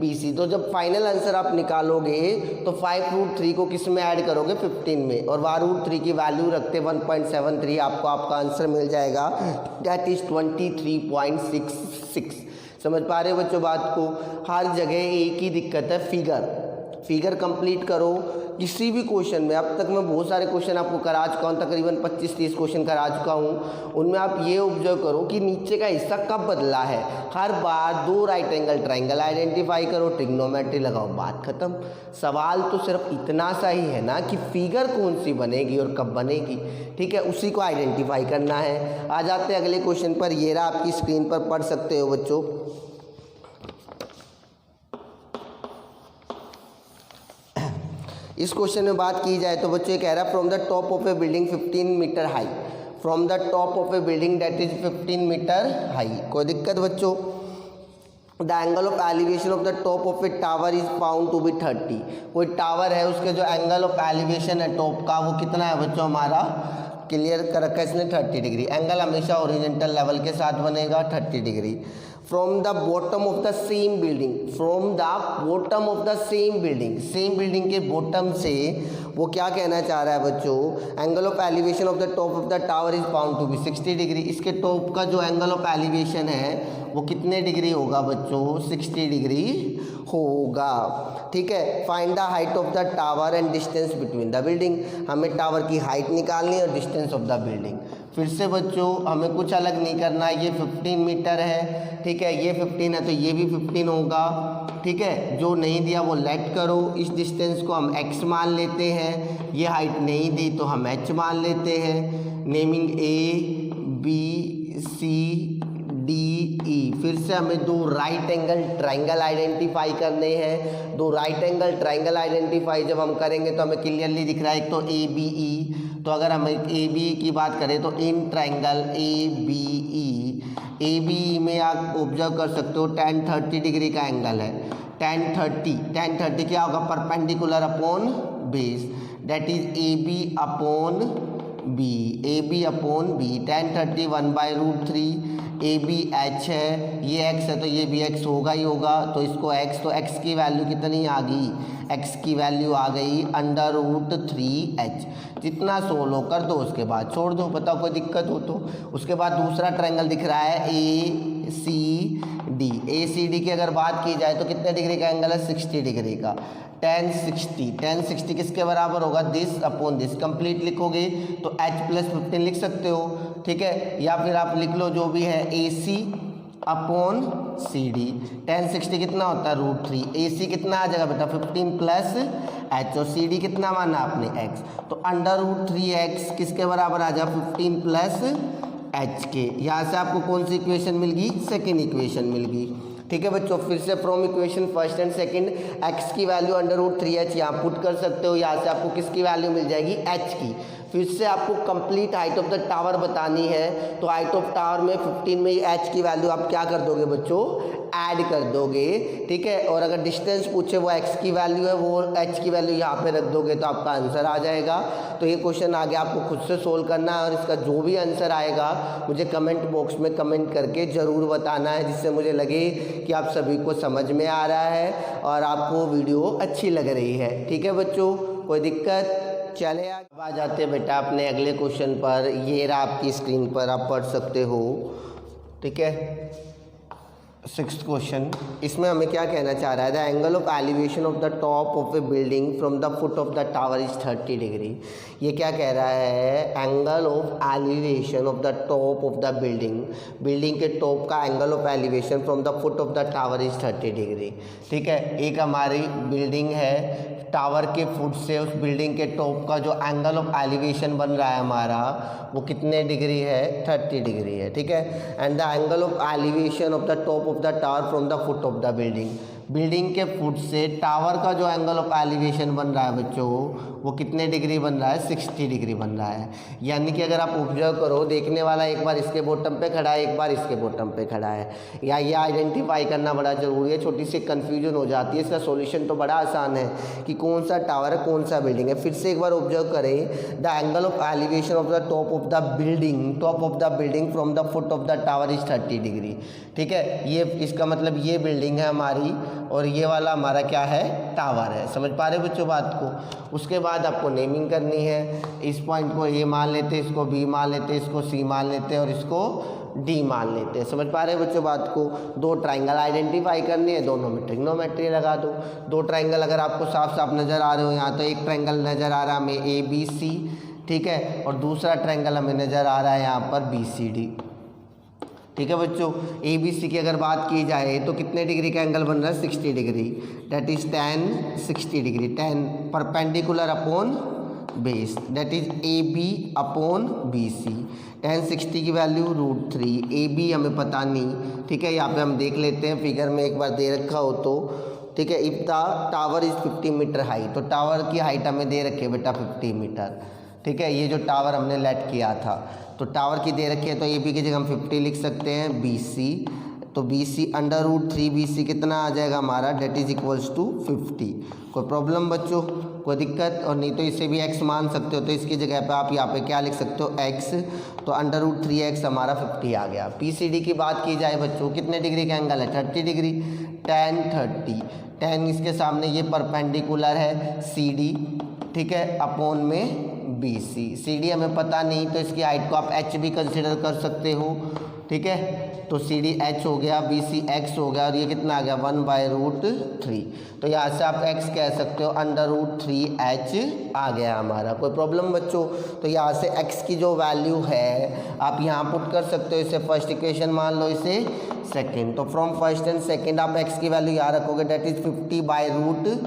BC। तो जब फाइनल आंसर आप निकालोगे तो 5√3 को किस में ऐड करोगे? 15 में, और √3 की वैल्यू रखते 1.73, आपको आपका आंसर मिल जाएगा दैट इज 23.66। समझ पा रहे हो बच्चों बात को? हर जगह एक ही दिक्कत है, फिगर कंप्लीट करो किसी भी क्वेश्चन में। अब तक मैं बहुत सारे क्वेश्चन आपको करा चुका हूँ, तकरीबन 25-30 क्वेश्चन करा चुका हूँ। उनमें आप ये ऑब्जर्व करो कि नीचे का हिस्सा कब बदला है। हर बार दो राइट एंगल ट्रायंगल आइडेंटिफाई करो, ट्रिग्नोमेट्री लगाओ, बात खत्म। सवाल तो सिर्फ इतना सा ही है ना कि फिगर कौन सी बनेगी और कब बनेगी, ठीक है, उसी को आइडेंटिफाई करना है। आ जाते हैं अगले क्वेश्चन पर। ये रहा आपकी स्क्रीन पर, पढ़ सकते हो बच्चों। इस क्वेश्चन में बात की जाए तो बच्चों ये कह रहा है from the top of a building 15 metre high, from the top of a building that is 15 metre high. कोई दिक्कत बच्चों? The angle of elevation of the top of a tower is found to be 30। कोई tower है, उसके जो angle of elevation है top का वो कितना है बच्चों? हमारा क्लियर कर रखा है इसने 30 डिग्री। एंगल हमेशा ओरिजेंटल लेवल के साथ बनेगा 30 degree. From the bottom of the same building, from the bottom of the same building, same building के बॉटम से वो क्या कहना चाह रहा है बच्चों? Angle of elevation of the top of the tower is found to be 60 degree. इसके टॉप का जो एंगल ऑफ एलिवेशन है वो कितने डिग्री होगा बच्चों? 60 डिग्री होगा, ठीक है। Find the height of the tower and distance between the building. हमें टावर की हाइट निकालनी है और डिस्टेंस ऑफ द बिल्डिंग। फिर से बच्चों हमें कुछ अलग नहीं करना है, ये 15 मीटर है, ठीक है, ये 15 है तो ये भी 15 होगा, ठीक है। जो नहीं दिया वो लेट करो, इस डिस्टेंस को हम x मान लेते हैं, ये हाइट नहीं दी तो हम h मान लेते हैं। Naming A B C D E। फिर से हमें दो राइट एंगल ट्राइंगल आइडेंटिफाई करने हैं। दो राइट एंगल ट्राइंगल आइडेंटिफाई जब हम करेंगे तो हमें क्लियरली दिख रहा है, एक तो ABE। तो अगर हम ABE की बात करें तो इन ट्राइंगल ABE में आप ऑब्जर्व कर सकते हो tan 30 डिग्री का एंगल है। tan 30 क्या होगा, perpendicular upon base, that is AB upon B tan 30 1/√3। AB h है, ये x है तो ये भी x होगा ही होगा, तो इसको x, तो x की वैल्यू कितनी आ गई, x की वैल्यू आ गई √3h। जितना सोल्व कर दो उसके बाद छोड़ दो, बताओ कोई दिक्कत हो तो। उसके बाद दूसरा ट्रायंगल दिख रहा है ACD की अगर बात की जाए तो कितने डिग्री का एंगल है, 60 डिग्री का। tan 60 किसके बराबर होगा, दिस अपॉन दिस। कंप्लीट लिखोगे तो h + 15 लिख सकते हो, ठीक है, या फिर आप लिख लो जो भी है AC अपॉन CD। tan 60 कितना होता है, √3। AC कितना आ जाएगा बेटा, 15 + h, और CD कितना माना आपने, x, तो √3x किसके बराबर आ जाए, 15 + h के। यहाँ से आपको कौन सी इक्वेशन मिल गई, सेकेंड इक्वेशन मिल गई, ठीक है बच्चों। फिर से from equation first and second, x की वैल्यू √3h यहाँ पुट कर सकते हो। यहाँ से आपको किसकी वैल्यू मिल जाएगी, h की। फिर से आपको complete height of the tower बतानी है, तो हाइट ऑफ टावर में 15 में h की वैल्यू आप क्या कर दोगे बच्चों, ऐड कर दोगे, ठीक है। और अगर डिस्टेंस पूछे वो x की वैल्यू है, वो h की वैल्यू यहाँ पे रख दोगे तो आपका आंसर आ जाएगा। तो ये क्वेश्चन आगे आपको खुद से सोल्व करना है, और इसका जो भी आंसर आएगा मुझे कमेंट बॉक्स में कमेंट करके ज़रूर बताना है, जिससे मुझे लगे कि आप सभी को समझ में आ रहा है और आपको वीडियो अच्छी लग रही है, ठीक है बच्चों। कोई दिक्कत, चले अब आ जाते हैं बेटा अपने अगले क्वेश्चन पर। ये रहा आपकी स्क्रीन पर, आप पढ़ सकते हो, ठीक है। 6th क्वेश्चन, इसमें हमें क्या कहना चाह रहा है, the angle of elevation of the top of a building from the foot of the tower is 30 degree. ये क्या कह रहा है, angle of elevation of the top of the building के टॉप का angle of elevation from the foot of the tower is 30 degree, ठीक है। एक हमारी बिल्डिंग है, टावर के फुट से उस बिल्डिंग के टॉप का जो एंगल ऑफ एलिवेशन बन रहा है हमारा, वो कितने डिग्री है, 30 डिग्री है, ठीक है। And the angle of elevation of the top of the tower from the foot of the building के फुट से टावर का जो एंगल ऑफ एलिवेशन बन रहा है बच्चों, वो कितने डिग्री बन रहा है, 60 डिग्री बन रहा है। यानी कि अगर आप ऑब्जर्व करो, देखने वाला एक बार इसके बॉटम पे खड़ा है, एक बार इसके बॉटम पे खड़ा है, या ये आइडेंटिफाई करना बड़ा ज़रूरी है, छोटी सी कन्फ्यूजन हो जाती है। इसका सॉल्यूशन तो बड़ा आसान है कि कौन सा टावर है, कौन सा बिल्डिंग है। फिर से एक बार ऑब्जर्व करें, the angle of elevation of the top of the building from the foot of the tower is 30 degree, ठीक है। ये इसका मतलब ये बिल्डिंग है हमारी, और ये वाला हमारा क्या है, टावर है। समझ पा रहे बच्चों बात को। उसके बाद आपको नेमिंग करनी है, इस पॉइंट को ए मान लेते हैं, इसको बी मान लेते हैं, इसको सी मान लेते हैं, और इसको डी मान लेते हैं। समझ पा रहे बच्चों बात को। दो ट्राइंगल आइडेंटिफाई करनी है, दोनों में ट्रिग्नोमेट्री लगा दो। दो ट्राइंगल अगर आपको साफ साफ नज़र आ रहे हो, यहाँ तो एक ट्राइंगल नज़र आ रहा है हमें ABC, ठीक है, और दूसरा ट्राइंगल हमें नज़र आ रहा है यहाँ पर BCD, ठीक है बच्चों। ABC की अगर बात की जाए तो कितने डिग्री का एंगल बन रहा है, 60 degree, that is tan 60 degree, tan perpendicular upon base, that is AB upon BC। tan 60 की वैल्यू √3, AB हमें पता नहीं, ठीक है, यहाँ पे हम देख लेते हैं, फिगर में एक बार दे रखा हो तो, ठीक है। If the tower is 50 metre high, तो टावर की हाइट हमें दे रखी है बेटा 50 मीटर, ठीक है। ये जो टावर हमने लेट किया था, तो टावर की दे रखी है, तो AB की जगह हम 50 लिख सकते हैं। BC, तो BC √3 BC कितना आ जाएगा हमारा, डेट इज इक्वल्स टू 50। कोई प्रॉब्लम बच्चों, कोई दिक्कत? और नहीं तो इसे भी x मान सकते हो, तो इसकी जगह पे आप यहाँ पे क्या लिख सकते हो, x, तो √3x हमारा 50 आ गया। PCD की बात की जाए बच्चों, कितने डिग्री का एंगल है, 30 डिग्री, tan 30, tan इसके सामने ये परपेंडिकुलर है CD, ठीक है, अपॉन में BC। CD हमें पता नहीं तो इसकी हाइट को आप h भी कंसिडर कर सकते हो, ठीक है। तो CD h हो गया, BC x हो गया और ये कितना आ गया 1/√3। तो यहाँ से आप x कह सकते हो √3h आ गया हमारा। कोई प्रॉब्लम बच्चों? तो यहाँ से x की जो वैल्यू है आप यहाँ पुट कर सकते हो, इसे फर्स्ट इक्वेशन मान लो, इसे सेकंड। तो फ्रॉम फर्स्ट एंड सेकंड आप x की वैल्यू यहाँ रखोगे, दैट इज 50/√3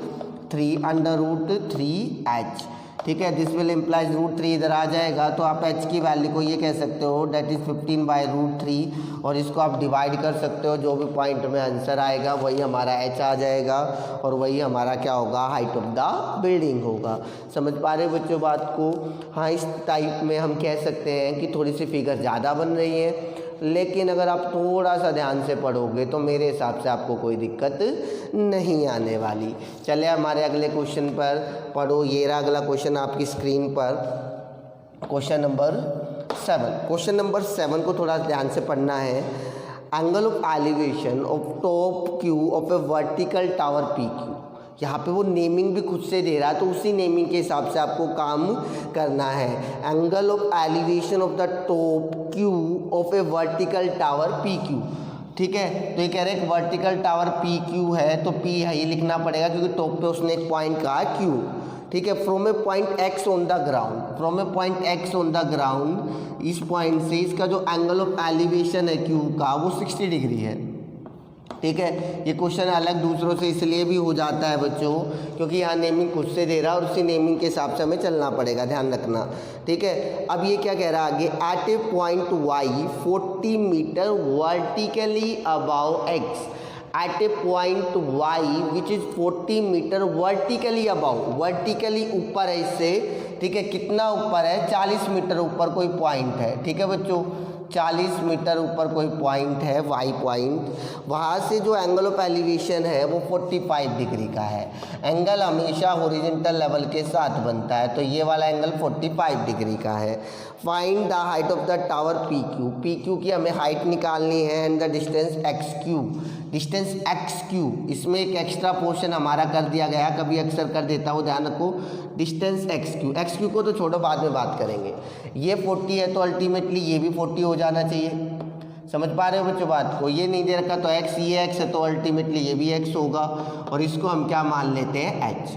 √3h, ठीक है। दिस विल इम्प्लाइज √3 इधर आ जाएगा तो आप h की वैल्यू को ये कह सकते हो दैट इज 15/√3 और इसको आप डिवाइड कर सकते हो, जो भी पॉइंट में आंसर आएगा वही हमारा h आ जाएगा और वही हमारा क्या होगा, हाइट ऑफ द बिल्डिंग होगा। समझ पा रहे बच्चों बात को? हाँ, इस टाइप में हम कह सकते हैं कि थोड़ी सी फिगर ज़्यादा बन रही है, लेकिन अगर आप थोड़ा सा ध्यान से पढ़ोगे तो मेरे हिसाब से आपको कोई दिक्कत नहीं आने वाली। चले हमारे अगले क्वेश्चन पर पढ़ो। ये रहा अगला क्वेश्चन आपकी स्क्रीन पर, क्वेश्चन नंबर 7। क्वेश्चन नंबर 7 को थोड़ा ध्यान से पढ़ना है। Angle of elevation of top Q of A vertical tower PQ। यहाँ पे वो नेमिंग भी खुद से दे रहा है तो उसी नेमिंग के हिसाब से आपको काम करना है। Angle of elevation of the top Q of A vertical tower PQ, ठीक है। तो ये कह रहे हैं वर्टिकल टावर PQ है तो P है ये लिखना पड़ेगा क्योंकि टॉप पे उसने एक पॉइंट कहा Q, ठीक है। From A point X on the ground, from A point X on the ground, इस पॉइंट से इसका जो एंगल ऑफ एलिवेशन है Q का वो 60 डिग्री है, ठीक है। ये क्वेश्चन अलग दूसरों से इसलिए भी हो जाता है बच्चों क्योंकि यहाँ नेमिंग खुद से दे रहा है और उसी नेमिंग के हिसाब से हमें चलना पड़ेगा, ध्यान रखना, ठीक है। अब ये क्या कह रहा है आगे, at a point Y 40 metre vertically above X, at a point Y which is 40 metre vertically above, vertically ऊपर है इससे, ठीक है। कितना ऊपर है, 40 मीटर ऊपर कोई पॉइंट है, ठीक है बच्चों। 40 मीटर ऊपर कोई पॉइंट है Y पॉइंट, वहाँ से जो एंगल ऑफ एलिवेशन है वो 45 डिग्री का है। एंगल हमेशा हॉरिजॉन्टल लेवल के साथ बनता है तो ये वाला एंगल 45 डिग्री का है। Find the height of the tower PQ, PQ की हमें हाइट निकालनी है and the distance XQ, distance XQ। इसमें एक एक्स्ट्रा पोर्शन हमारा कर दिया गया, कभी अक्सर कर देता हूँ, ध्यान रखो। डिस्टेंस XQ को तो छोड़ो बाद में बात करेंगे। ये 40 है तो अल्टीमेटली ये भी 40 हो जाना चाहिए। समझ पा रहे हो बच्चों बात को? ये नहीं दे रखा तो x, ये x है तो अल्टीमेटली ये भी x होगा और इसको हम क्या मान लेते हैं h।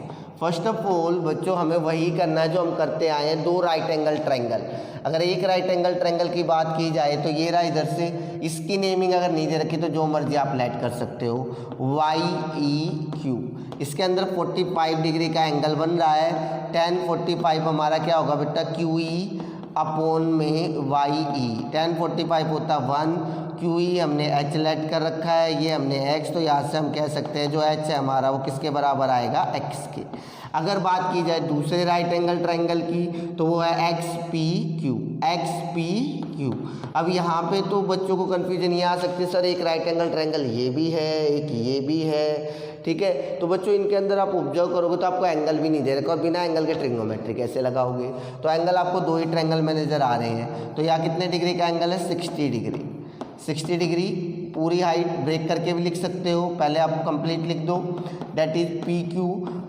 फर्स्ट ऑफ ऑल बच्चों हमें वही करना है जो हम करते आए हैं, दो राइट एंगल ट्रायंगल। अगर एक राइट एंगल ट्रायंगल की बात की जाए तो ये रहा इधर से, इसकी नेमिंग अगर नहीं दे रखी तो जो मर्जी आप लेट कर सकते हो, YEQ। इसके अंदर 45 डिग्री का एंगल बन रहा है, tan 45 हमारा क्या होगा बेटा, QE अपॉन में YE। tan 45 होता 1, QE हमने H लेट कर रखा है, ये हमने X, तो यहाँ से हम कह सकते हैं जो H है हमारा वो किसके बराबर आएगा, X के। अगर बात की जाए दूसरे राइट एंगल ट्रायंगल की तो वो है XPQ, XPQ। अब यहाँ पे तो बच्चों को कन्फ्यूजन ये आ सकती है, सर एक राइट एंगल ट्रायंगल ये भी है, एक ये भी है, ठीक है। तो बच्चों इनके अंदर आप ऑब्जर्व करोगे तो आपको एंगल भी नहीं दे रखा और बिना एंगल के ट्रिग्नोमेट्री कैसे लगाओगे। तो एंगल आपको दो ही ट्रायंगल में नज़र आ रहे हैं। तो यहाँ कितने डिग्री का एंगल है, 60 डिग्री। 60 डिग्री पूरी हाइट ब्रेक करके भी लिख सकते हो, पहले आप कंप्लीट लिख दो, that is PQ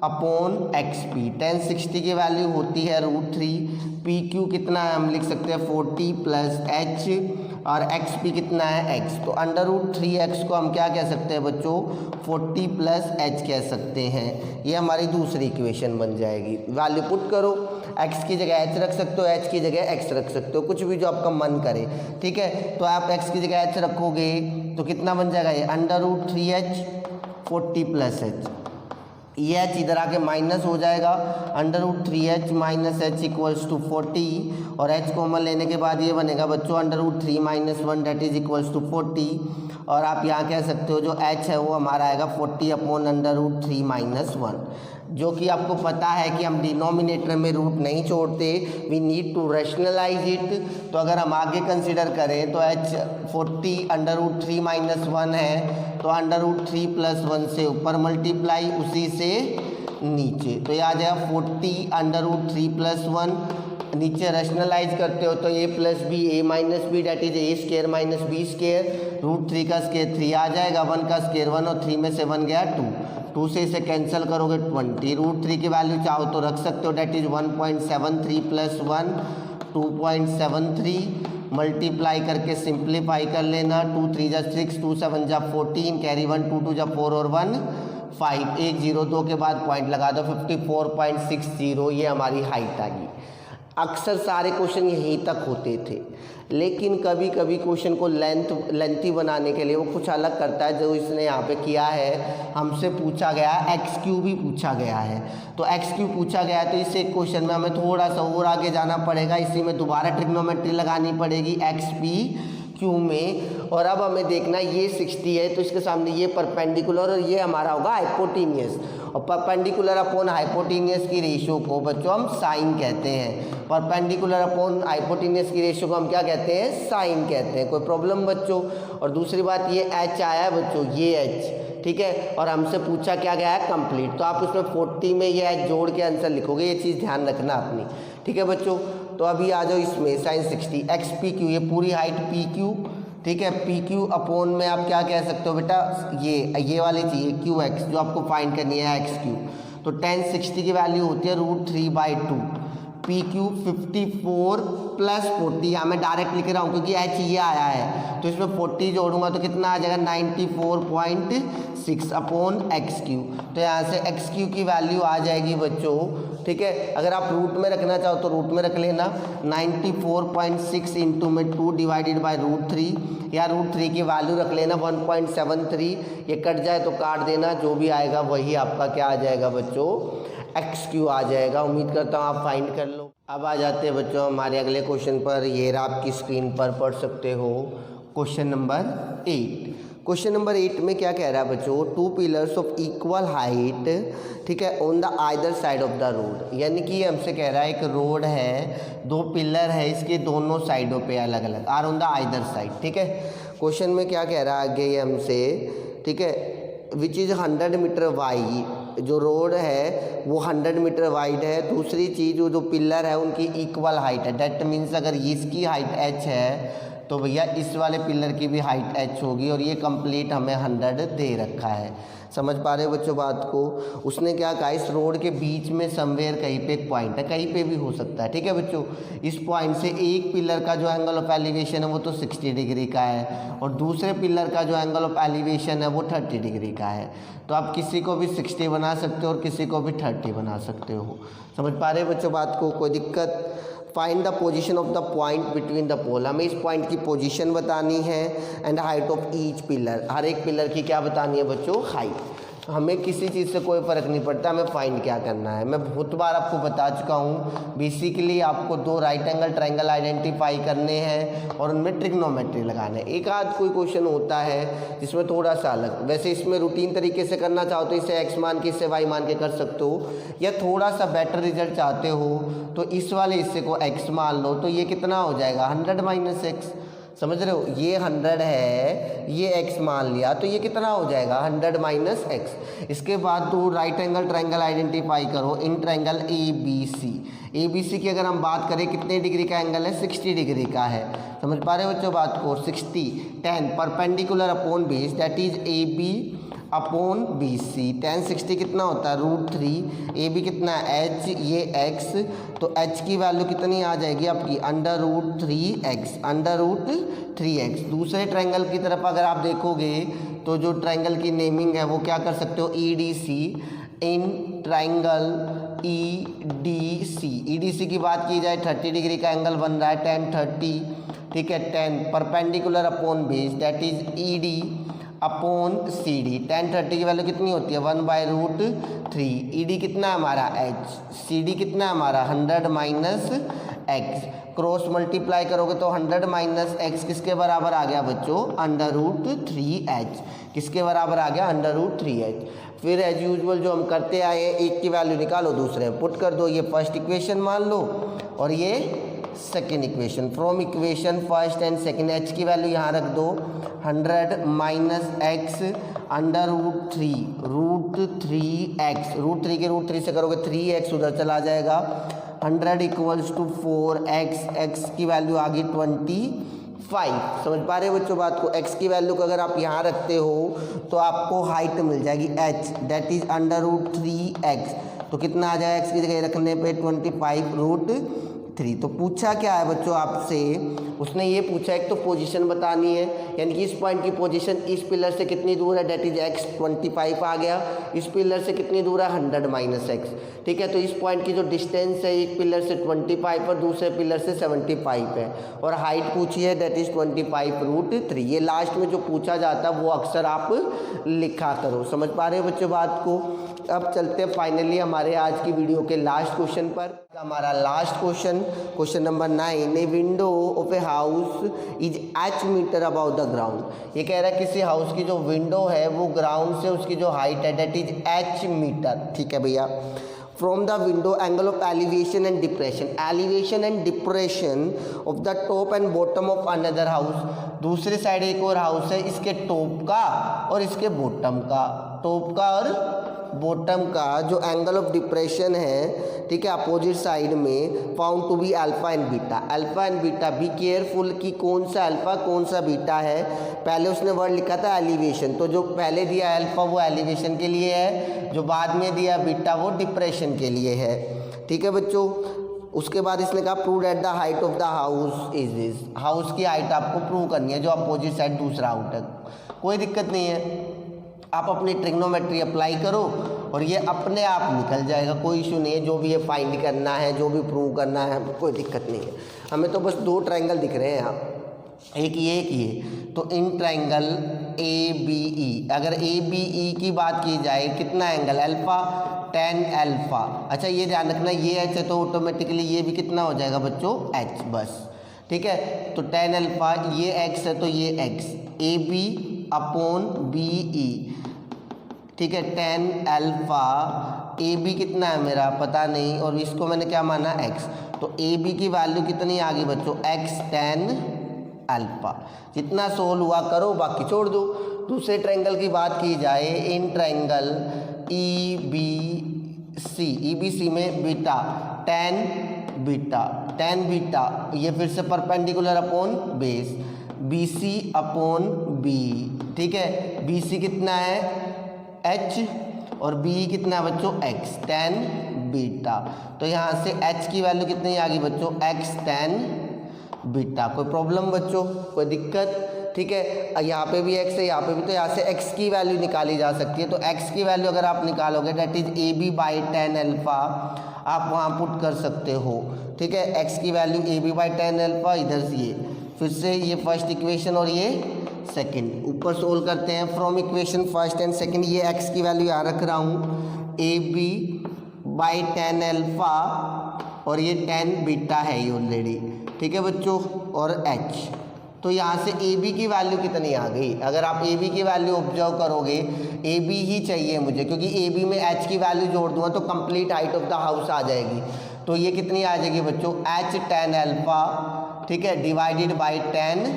upon XP। tan 60 की वैल्यू होती है √3, PQ कितना है हम लिख सकते हैं 40 प्लस H और XP कितना है X। तो √3x को हम क्या कह सकते हैं बच्चों, 40 प्लस H कह सकते हैं। ये हमारी दूसरी इक्वेशन बन जाएगी। वैल्यू पुट करो, x की जगह h रख सकते हो, h की जगह x रख सकते हो, कुछ भी जो आपका मन करे, ठीक है। तो आप x की जगह h रखोगे तो कितना बन जाएगा ये, √3h 40 प्लस h। ये h इधर आके माइनस हो जाएगा, √3h minus h equals to 40 और h कॉमन लेने के बाद ये बनेगा बच्चों √3 minus 1 that is equals to 40। और आप यहाँ कह सकते हो जो h है वो हमारा आएगा 40 अपॉन √3 माइनस 1, जो कि आपको पता है कि हम डिनोमिनेटर में रूट नहीं छोड़ते, we need to rationalise it. तो अगर हम आगे कंसिडर करें तो h 40 √3 माइनस 1 है तो √3 प्लस 1 से ऊपर मल्टीप्लाई, उसी से नीचे, तो ये आ जाएगा 40 √3 प्लस 1। नीचे रैशनलाइज करते हो तो a plus B, a minus B that is a square minus B square, √3 का स्केयर 3 आ जाएगा, 1 का स्केयर 1 और 3 में से 1 गया 2। 2 से इसे कैंसिल करोगे 20, √3 की वैल्यू चाहो तो रख सकते हो, डेट इज 1.73 प्लस 1 2.73, मल्टीप्लाई करके सिंप्लीफाई कर लेना, 2 3 जा 6, 2 7 जा 14, कैरी 1 2 2 जा 4 और 1 5, 1 0 2 के बाद पॉइंट लगा दो, 54.60 ये हमारी हाइट आ गई। अक्सर सारे क्वेश्चन यहीं तक होते थे, लेकिन कभी कभी क्वेश्चन को लेंथी बनाने के लिए वो कुछ अलग करता है, जो इसने यहाँ पे किया है। हमसे पूछा गया एक्स क्यू भी पूछा गया है, तो एक्स क्यू पूछा गया है तो इस एक क्वेश्चन में हमें थोड़ा सा और आगे जाना पड़ेगा, इसी में दोबारा ट्रिग्नोमेट्री लगानी पड़ेगी एक्स पी क्यू में। और अब हमें देखना ये 60 है तो इसके सामने ये परपेंडिकुलर और ये हमारा होगा हाइपोटेनियस, और परपेंडिकुलर अपॉन हाइपोटेनियस की रेशियो को बच्चों हम साइन कहते हैं। परपेंडिकुलर अपॉन हाइपोटेनियस की रेशियो को हम क्या कहते हैं, साइन कहते हैं। कोई प्रॉब्लम बच्चों? और दूसरी बात ये एच आया है बच्चों, ये एच, ठीक है, और हमसे पूछा क्या गया है, कंप्लीट, तो आप उसमें 40 में ये एच जोड़ के आंसर लिखोगे, ये चीज़ ध्यान रखना अपनी, ठीक है बच्चों। तो अभी आ जाओ इसमें साइन 60 एक्स पी क्यू, ये पूरी हाइट पी क्यू, ठीक है, पी क्यू अपॉन में आप क्या कह सकते हो बेटा, ये वाली चाहिए क्यू एक्स जो आपको फाइंड करनी है एक्स क्यू। तो tan 60 की वैल्यू होती है √3/2, पी क्यू 54 प्लस 40, यहाँ मैं डायरेक्ट लिख रहा हूँ क्योंकि एच ये आया है, तो इसमें 40 जोड़ूंगा तो कितना आ जाएगा 94.6 अपॉन एक्स क्यू। तो यहाँ से एक्स क्यू की वैल्यू आ जाएगी बच्चों, ठीक है, अगर आप रूट में रखना चाहो तो रूट में रख लेना, 94.6 इंटू में 2 डिवाइडेड बाई √3, या √3 की वैल्यू रख लेना 1.73, ये कट जाए तो काट देना, जो भी आएगा वही आपका क्या आ जाएगा बच्चों, एक्स क्यू आ जाएगा। उम्मीद करता हूँ आप फाइंड कर लो। अब आ जाते हैं बच्चों हमारे अगले क्वेश्चन पर, ये आपकी स्क्रीन पर पढ़ सकते हो क्वेश्चन नंबर 8। क्वेश्चन नंबर 8 में क्या कह रहा है बच्चों, 2 पिलर्स ऑफ इक्वल हाइट, ठीक है, on the either side of the road, यानी कि हमसे कह रहा है एक रोड है, 2 पिलर है, इसके दोनों साइडों पे अलग अलग, or on the either side, ठीक है। क्वेश्चन में क्या कह रहा है आगे ये हमसे, ठीक है, विच इज़ 100 मीटर वाइड, जो रोड है वो 100 मीटर वाइड है। दूसरी चीज़ वो जो पिलर है उनकी इक्वल हाइट है, डेट मीन्स अगर इसकी हाइट h है तो भैया इस वाले पिलर की भी हाइट h होगी, और ये कंप्लीट हमें 100 दे रखा है। समझ पा रहे हो बच्चों बात को? उसने क्या कहा, इस रोड के बीच में समवेयर कहीं पे एक पॉइंट है, कहीं पे भी हो सकता है, ठीक है बच्चों। इस पॉइंट से एक पिलर का जो एंगल ऑफ एलिवेशन है वो तो 60 डिग्री का है, और दूसरे पिलर का जो एंगल ऑफ एलिवेशन है वो 30 डिग्री का है। तो आप किसी को भी 60 बना सकते हो और किसी को भी 30 बना सकते हो। समझ पा रहे बच्चों बात को? कोई दिक्कत? Find the position of the point between the pole, हमें इस पॉइंट की पोजीशन बतानी है, and height of each pillar, हर एक पिलर की क्या बतानी है बच्चों, हाइट। हमें किसी चीज़ से कोई फ़र्क नहीं पड़ता, हमें फाइंड क्या करना है। मैं बहुत बार आपको बता चुका हूँ, बेसिकली आपको 2 राइट एंगल ट्रायंगल आइडेंटिफाई करने हैं और उनमें ट्रिग्नोमेट्री लगाना है। एक आध कोई क्वेश्चन होता है जिसमें थोड़ा सा अलग, वैसे इसमें रूटीन तरीके से करना चाहो तो इसे एक्स मान के इसे वाई मान के कर सकते हो, या थोड़ा सा बेटर रिजल्ट चाहते हो तो इस वाले हिस्से को एक्स मान लो, तो ये कितना हो जाएगा 100 माइनस एक्स। समझ रहे हो, ये 100 है, ये x मान लिया तो ये कितना हो जाएगा 100 माइनस एक्स। इसके बाद तो राइट एंगल ट्रायंगल आइडेंटिफाई करो इन ट्रायंगल ए बी सी की अगर हम बात करें कितने डिग्री का एंगल है, 60 डिग्री का है। समझ पा रहे हो बच्चों बात को? 60 10 perpendicular upon base, that is A B upon B C. tan 60 कितना होता है √3, ए बी कितना है h, ये x, तो h की वैल्यू कितनी आ जाएगी आपकी √3x। दूसरे ट्रायंगल की तरफ अगर आप देखोगे तो जो ट्रायंगल की नेमिंग है वो क्या कर सकते हो, EDC, इन ट्रायंगल EDC की बात की जाए 30 डिग्री का एंगल बन रहा है tan 30, ठीक है, 10 perpendicular upon base, that is ED upon CD। tan 30 की वैल्यू कितनी होती है 1/√3। ED कितना है हमारा h, CD कितना है हमारा 100 माइनस x। क्रॉस मल्टीप्लाई करोगे तो 100 माइनस x किसके बराबर आ गया बच्चों, √3h। किसके बराबर आ गया, √3h। फिर एज यूजुअल जो हम करते आए हैं, एक की वैल्यू निकालो दूसरे पुट कर दो, ये फर्स्ट इक्वेशन मान लो और ये second equation. From equation first and second h की वैल्यू यहाँ रख दो, 100 माइनस x √3x, √3 के √3 से करोगे 3x उधर चला जाएगा, 100 इक्वल्स टू 4x, x की वैल्यू आ गई 25, 5। समझ पा रहे हो बच्चों बात को। x की वैल्यू को अगर आप यहाँ रखते हो तो आपको हाइट मिल जाएगी h, दैट इज √3x। तो कितना आ जाएगा x की जगह रखने पे 25√3। तो पूछा क्या है बच्चों आपसे, उसने ये पूछा एक तो पोजीशन बतानी है, यानी कि इस पॉइंट की पोजीशन इस पिलर से कितनी दूर है, डेट इज x 25 आ गया। इस पिलर से कितनी दूर है 100 - x। ठीक है, तो इस पॉइंट की जो डिस्टेंस है एक पिलर से 25 और दूसरे पिलर से 75 है, और हाइट पूछी है डेट इज 25√3। ये लास्ट में जो पूछा जाता है वो अक्सर आप लिखा करो। समझ पा रहे हो बच्चों बात को। अब चलते हैं फाइनली हमारे आज की वीडियो के लास्ट क्वेश्चन पर। हमारा last question number 9, a window of a house is h metre about the ground. ये कह रहा है किसी हाउस की जो विंडो है वो ग्राउंड से उसकी जो हाइट है डेट इज h मीटर। ठीक है भैया। From the window angle of elevation and depression of the top and bottom of another house. दूसरी साइड एक और हाउस है, इसके टॉप का और इसके बॉटम का, टॉप का और बॉटम का जो एंगल ऑफ डिप्रेशन है, ठीक है, अपोजिट साइड में, found to be alpha and beta. Alpha and beta, be careful कि कौन सा अल्फा कौन सा बीटा है। पहले उसने वर्ड लिखा था एलिवेशन, तो जो पहले दिया अल्फा वो एलिवेशन के लिए है, जो बाद में दिया बीटा वो डिप्रेशन के लिए है। ठीक है बच्चों। उसके बाद इसने कहा prove at the height of the house is this. House की हाइट आपको प्रूव करनी है, जो अपोजिट साइड दूसरा हाउस है। कोई दिक्कत नहीं है, आप अपनी ट्रिग्नोमेट्री अप्लाई करो और ये अपने आप निकल जाएगा, कोई इशू नहीं है। जो भी ये फाइंड करना है, जो भी प्रूव करना है, कोई दिक्कत नहीं है। हमें तो बस 2 ट्रायंगल दिख रहे हैं यहाँ, एक ये। तो इन ट्रायंगल ABE, अगर ABE की बात की जाए कितना एंगल अल्फा, tan अल्फा। अच्छा ये ध्यान रखना, ये h है तो ऑटोमेटिकली ये भी कितना हो जाएगा बच्चों h, बस। ठीक है, तो tan अल्फा, ये x है तो ये x, AB/BE। ठीक है, tan अल्फा, AB कितना है मेरा पता नहीं, और इसको मैंने क्या माना x, तो AB की वैल्यू कितनी आ गई बच्चों x tan अल्फा। जितना सोल्व हुआ करो, बाकी छोड़ दो। दूसरे ट्रायंगल की बात की जाए, इन ट्रायंगल EBC में बीटा, tan बीटा, ये फिर से परपेंडिकुलर अपॉन बेस, BC/B। ठीक है, BC कितना है h और BE कितना है बच्चों x, tan बीटा। तो यहाँ से h की वैल्यू कितनी आ गई बच्चों x tan बीटा। कोई प्रॉब्लम बच्चों, कोई दिक्कत? ठीक है, यहाँ पे भी x है, यहाँ पे भी, तो यहाँ से x की वैल्यू निकाली जा सकती है। तो x की वैल्यू अगर आप निकालोगे डेट इज AB/tan अल्फा, आप वहाँ पुट कर सकते हो। ठीक है, x की वैल्यू AB/tan अल्फा, इधर से ये फिर से ये फर्स्ट इक्वेशन और ये सेकंड, ऊपर सोल्व करते हैं from equation first and second. ये x की वैल्यू यहाँ रख रहा हूँ AB/tan अल्फा, और ये tan बीटा है ये ऑलरेडी। ठीक है बच्चों, और h, तो यहाँ से AB की वैल्यू कितनी आ गई? अगर आप AB की वैल्यू ऑब्जर्व करोगे, AB ही चाहिए मुझे, क्योंकि AB में h की वैल्यू जोड़ दूंगा तो complete height of the house आ जाएगी। तो ये कितनी आ जाएगी बच्चों h tan अल्फा, ठीक है, डिवाइडेड बाई tan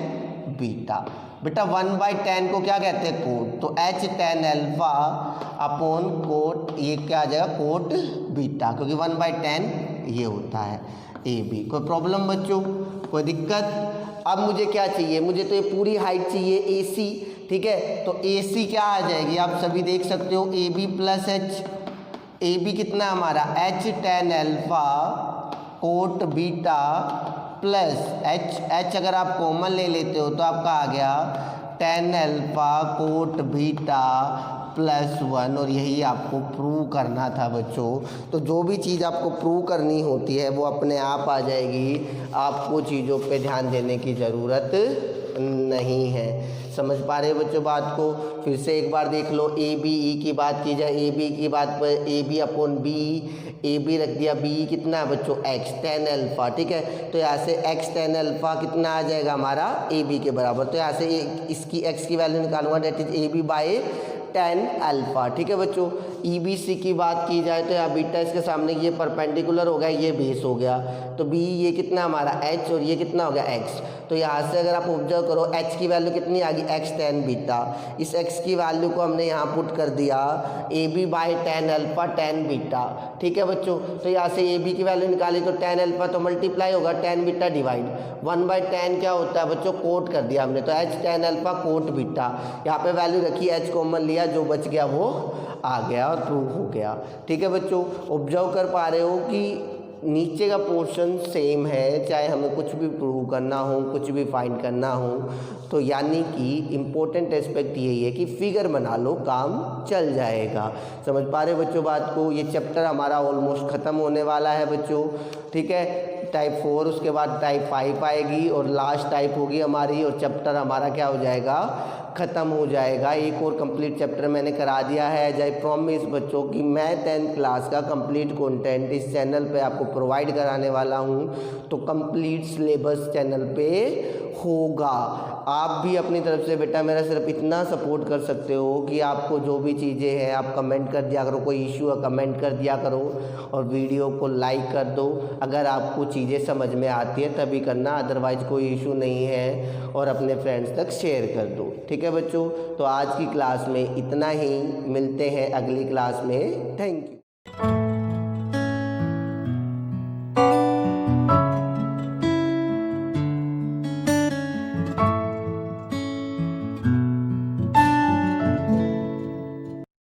बीटा। बेटा 1/10 को क्या कहते हैं कोट, तो h tan alpha upon coat, ये क्या आ जाएगा कोट बीटा, क्योंकि 1/10 ये होता है AB। कोई प्रॉब्लम बच्चों, कोई दिक्कत? अब मुझे क्या चाहिए, मुझे तो ये पूरी हाइट चाहिए AC। ठीक है, तो AC क्या आ जाएगी, आप सभी देख सकते हो, AB + h। AB कितना हमारा h tan alpha cot beta plus h अगर आप कॉमन ले लेते हो तो आपका आ गया tan अल्फा कोट बीटा +1, और यही आपको प्रूव करना था बच्चों। तो जो भी चीज़ आपको प्रूव करनी होती है वो अपने आप आ जाएगी, आपको चीज़ों पे ध्यान देने की ज़रूरत नहीं है। समझ पा रहे हो बच्चों बात को? फिर से एक बार देख लो, ABE की बात की जाए, AB की बात पर AB/BE, AB रख दिया, BE कितना है बच्चों x tan अल्फा। ठीक है, तो यहाँ से x tan अल्फा कितना आ जाएगा हमारा AB के बराबर। तो यहाँ से इसकी x की वैल्यू निकालूंगा, date is AB/tan tan alpha. ठीक है बच्चों, EBC की बात की जाए तो यहाँ बीटा इसके सामने ये परपेंडिकुलर हो गया, ये बेस हो गया, तो B ये कितना हमारा H और ये कितना हो गया X। तो यहाँ से अगर आप ऑब्जर्व करो H की वैल्यू कितनी आ गई, X tan बीटा। इस X की वैल्यू को हमने यहाँ पुट कर दिया AB by tan alpha tan beta. ठीक है बच्चों, तो यहाँ से AB की वैल्यू निकाली तो tan अल्फ़ा तो मल्टीप्लाई होगा tan बीटा डिवाइड 1/tan क्या होता है बच्चों, कोट कर दिया हमने, तो H tan alpha cot beta. यहाँ पे वैल्यू रखी, H कॉमन लिया, जो बच गया वो आ गया और प्रूव हो गया। ठीक है बच्चों, ऑब्जर्व कर पा रहे हो कि नीचे का पोर्शन सेम है, चाहे हमें कुछ भी प्रूव करना हो, कुछ भी फाइंड करना हो, तो यानी कि इम्पोर्टेंट एस्पेक्ट यही है कि फिगर बना लो, काम चल जाएगा। समझ पा रहे बच्चों बात को। ये चैप्टर हमारा ऑलमोस्ट ख़त्म होने वाला है बच्चों। ठीक है, टाइप 4 उसके बाद टाइप 5 आएगी और लास्ट टाइप होगी हमारी, और चैप्टर हमारा क्या हो जाएगा, ख़त्म हो जाएगा। एक और कंप्लीट चैप्टर मैंने करा दिया है। एज आई प्रॉमिस बच्चों कि मैं 10th क्लास का कंप्लीट कंटेंट इस चैनल पे आपको प्रोवाइड कराने वाला हूँ, तो कंप्लीट सिलेबस चैनल पे होगा। आप भी अपनी तरफ से बेटा मेरा सिर्फ इतना सपोर्ट कर सकते हो कि आपको जो भी चीज़ें हैं आप कमेंट कर दिया करो, कोई इशू है कमेंट कर दिया करो, और वीडियो को लाइक कर दो। अगर आपको चीज़ें समझ में आती है तभी करना, अदरवाइज़ कोई इशू नहीं है, और अपने फ्रेंड्स तक शेयर कर दो। ठीक है बच्चों, तो आज की क्लास में इतना ही, मिलते हैं अगली क्लास में। Thank you.